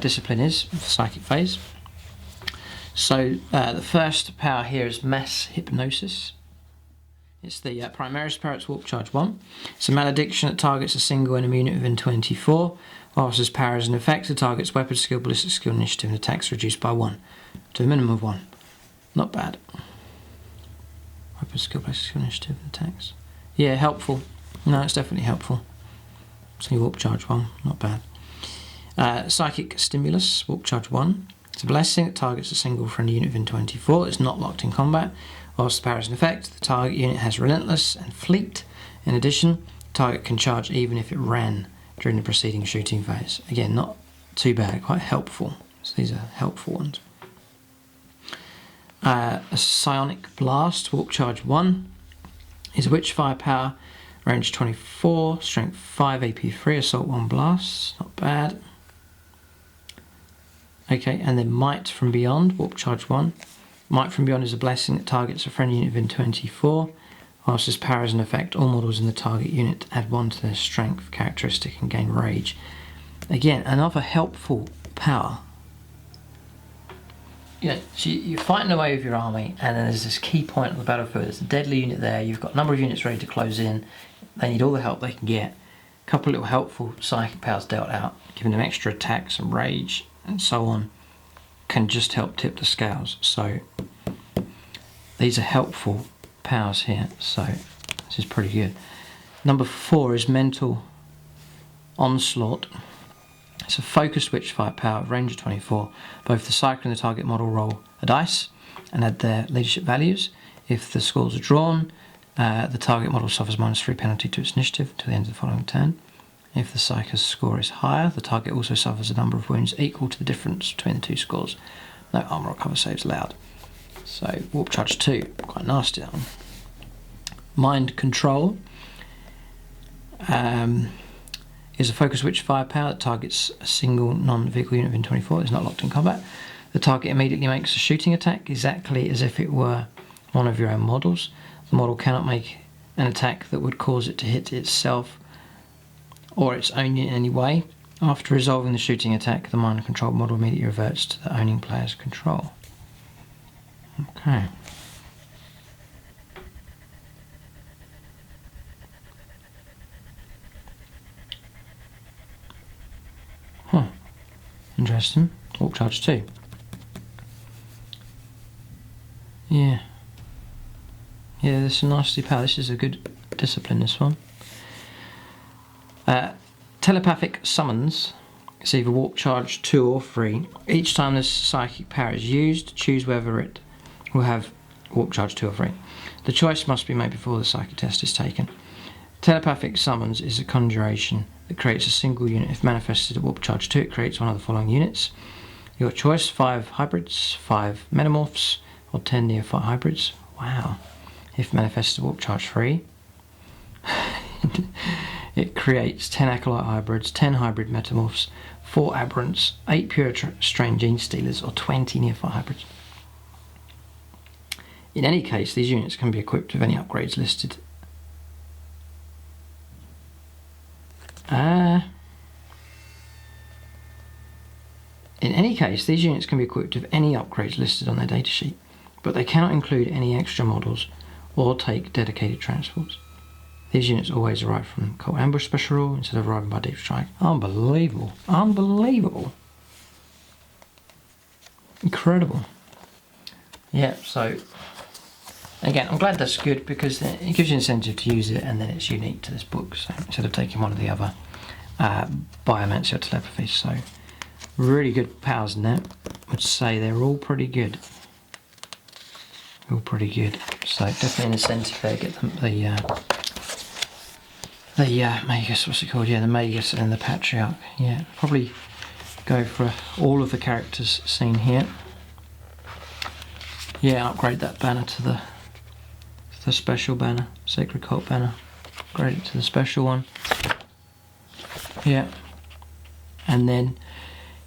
discipline is, psychic phase. So the first power here is Mass Hypnosis. It's the Primaris Spirit's Warp Charge 1. It's a malediction that targets a single enemy unit within 24. Whilst this power is in effect, the target's weapon skill, ballistic skill, initiative and attacks reduced by 1 to a minimum of 1. Not bad. Weapon skill, ballistic skill, initiative and attacks. Yeah, helpful. No, it's definitely helpful. So Warp Charge 1, not bad. Psychic Stimulus, Warp Charge 1. It's a blessing that targets a single friendly unit within 24. It's not locked in combat. Whilst the power is in effect, the target unit has Relentless and Fleet. In addition, the target can charge even if it ran during the preceding shooting phase. Again, not too bad, quite helpful. So these are helpful ones. A Psionic Blast, Warp Charge 1, is a Witchfire power, range 24, strength 5, AP 3, assault 1 blasts, not bad. Okay, and then Might from Beyond, Warp Charge 1. Might from Beyond is a blessing that targets a friendly unit within 24. Whilst this power is in effect, all models in the target unit add 1 to their strength characteristic and gain rage. Again, another helpful power. So you're fighting away with your army, and then there's this key point on the battlefield. There's a deadly unit there. You've got a number of units ready to close in. They need all the help they can get. A couple of little helpful psychic powers dealt out, giving them extra attacks and rage and so on, can just help tip the scales. So these are helpful powers here. So this is pretty good. Number 4 is Mental Onslaught. It's a focused Witchfire power, range of 24. Both the Psyker and the target model roll a dice and add their leadership values. If the scores are drawn, the target model suffers -3 penalty to its initiative until the end of the following turn. If the Psyker's score is higher, the target also suffers a number of wounds equal to the difference between the two scores. No armour or cover saves allowed. So Warp Charge 2, quite nasty that one. Mind Control is a focused Witchfire power that targets a single non-vehicle unit within 24. It's not locked in combat. The target immediately makes a shooting attack exactly as if it were one of your own models. The model cannot make an attack that would cause it to hit itself or its own unit in any way. After resolving the shooting attack, the mind control model immediately reverts to the owning player's control. Okay. Huh. Interesting. Warp Charge 2. Yeah. Yeah, this is a nasty power. This is a good discipline, this one. Telepathic Summons. It's either Warp Charge 2 or 3. Each time this psychic power is used, choose whether it will have Warp Charge 2 or 3. The choice must be made before the psychic test is taken. Telepathic Summons is a conjuration that creates a single unit. If manifested at Warp Charge 2, it creates one of the following units. Your choice: 5 hybrids, 5 metamorphs, or 10 neophyte hybrids. Wow. If manifested at Warp Charge 3, it creates 10 acolyte hybrids, 10 hybrid metamorphs, 4 aberrants, 8 pure strain gene stealers, or 20 neophyte hybrids. In any case, these units can be equipped with any upgrades listed. In any case, these units can be equipped with any upgrades listed on their datasheet, but they cannot include any extra models or take dedicated transports. These units always arrive from Cult Ambush Special Rule instead of arriving by Deep Strike. Unbelievable. Unbelievable. Incredible. Yeah, so again, I'm glad that's good because it gives you incentive to use it, and then it's unique to this book. So instead of taking one of the other biomancy or telepathy, so really good powers in there. would say they're all pretty good. All pretty good. So definitely an incentive there. Get them the Magus, what's it called? Yeah, the Magus and the Patriarch. Yeah, probably go for all of the characters seen here. Yeah, upgrade that banner to the special banner, Sacred Cult banner. Upgrade it to the special one. Yeah, and then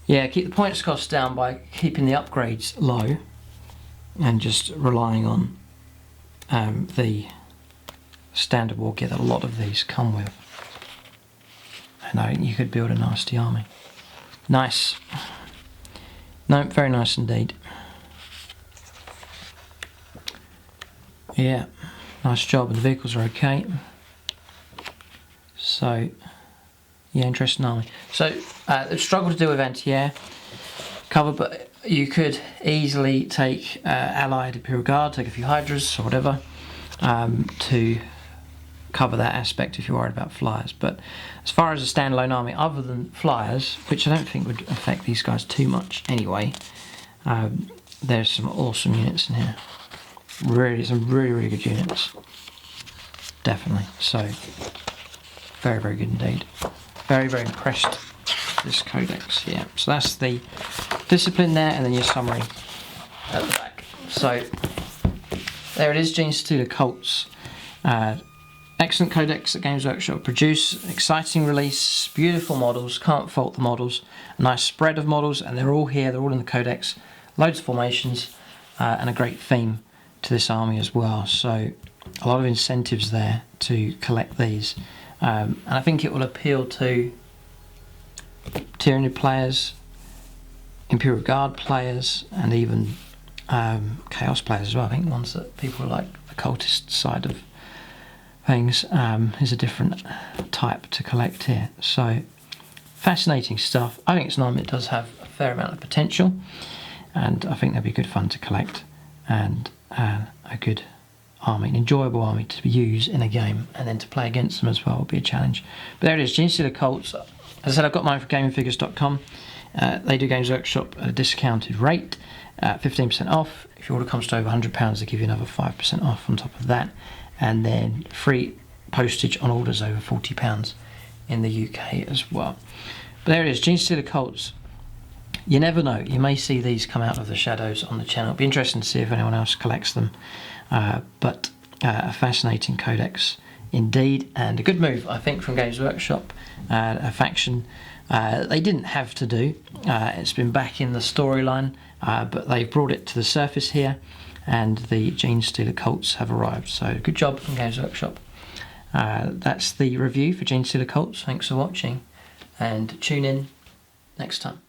yeah, keep the points cost down by keeping the upgrades low and just relying on the standard war gear that a lot of these come with. And I think you could build a nasty army. Nice. No, very nice indeed. Yeah, nice job. The vehicles are okay. So, yeah, interesting army. So, struggle to deal with anti-air cover, but you could easily take allied Imperial Guard, take a few Hydras or whatever, to cover that aspect if you're worried about flyers. But as far as a standalone army, other than flyers, which I don't think would affect these guys too much anyway, there's some awesome units in here. Really, some really good units. Definitely. So, very good indeed. Very impressed with this Codex. Yeah. So that's the discipline there, and then your summary at the back. So there it is, GENESTEALER CULTS. Excellent Codex that Games Workshop produce. Exciting release, beautiful models, can't fault the models. A nice spread of models, and they're all here, they're all in the Codex. Loads of formations, and a great theme to this army as well. So a lot of incentives there to collect these. And I think it will appeal to Tyranid players, Imperial Guard players, and even Chaos players as well. I think ones that people like the cultist side of things is a different type to collect here. So fascinating stuff. I think it's an army that does have a fair amount of potential, and I think they'll be good fun to collect, and a good army, an enjoyable army to use in a game, and then to play against them as well will be a challenge. But there it is, GENESTEALER CULTS. As I said, I've got mine from gamingfigures.com. They do Games Workshop at a discounted rate, 15% off. If your order comes to over £100, they give you another 5% off on top of that, and then free postage on orders over £40 in the UK as well. But there it is, GENESTEALER CULTS. You never know, you may see these come out of the shadows on the channel. It'll be interesting to see if anyone else collects them. But a fascinating Codex indeed, and a good move, I think, from Games Workshop. A faction they didn't have to do. It's been back in the storyline, but they've brought it to the surface here, and the GENESTEALER CULTS have arrived. So good job from Games Workshop. That's the review for GENESTEALER CULTS. Thanks for watching, and tune in next time.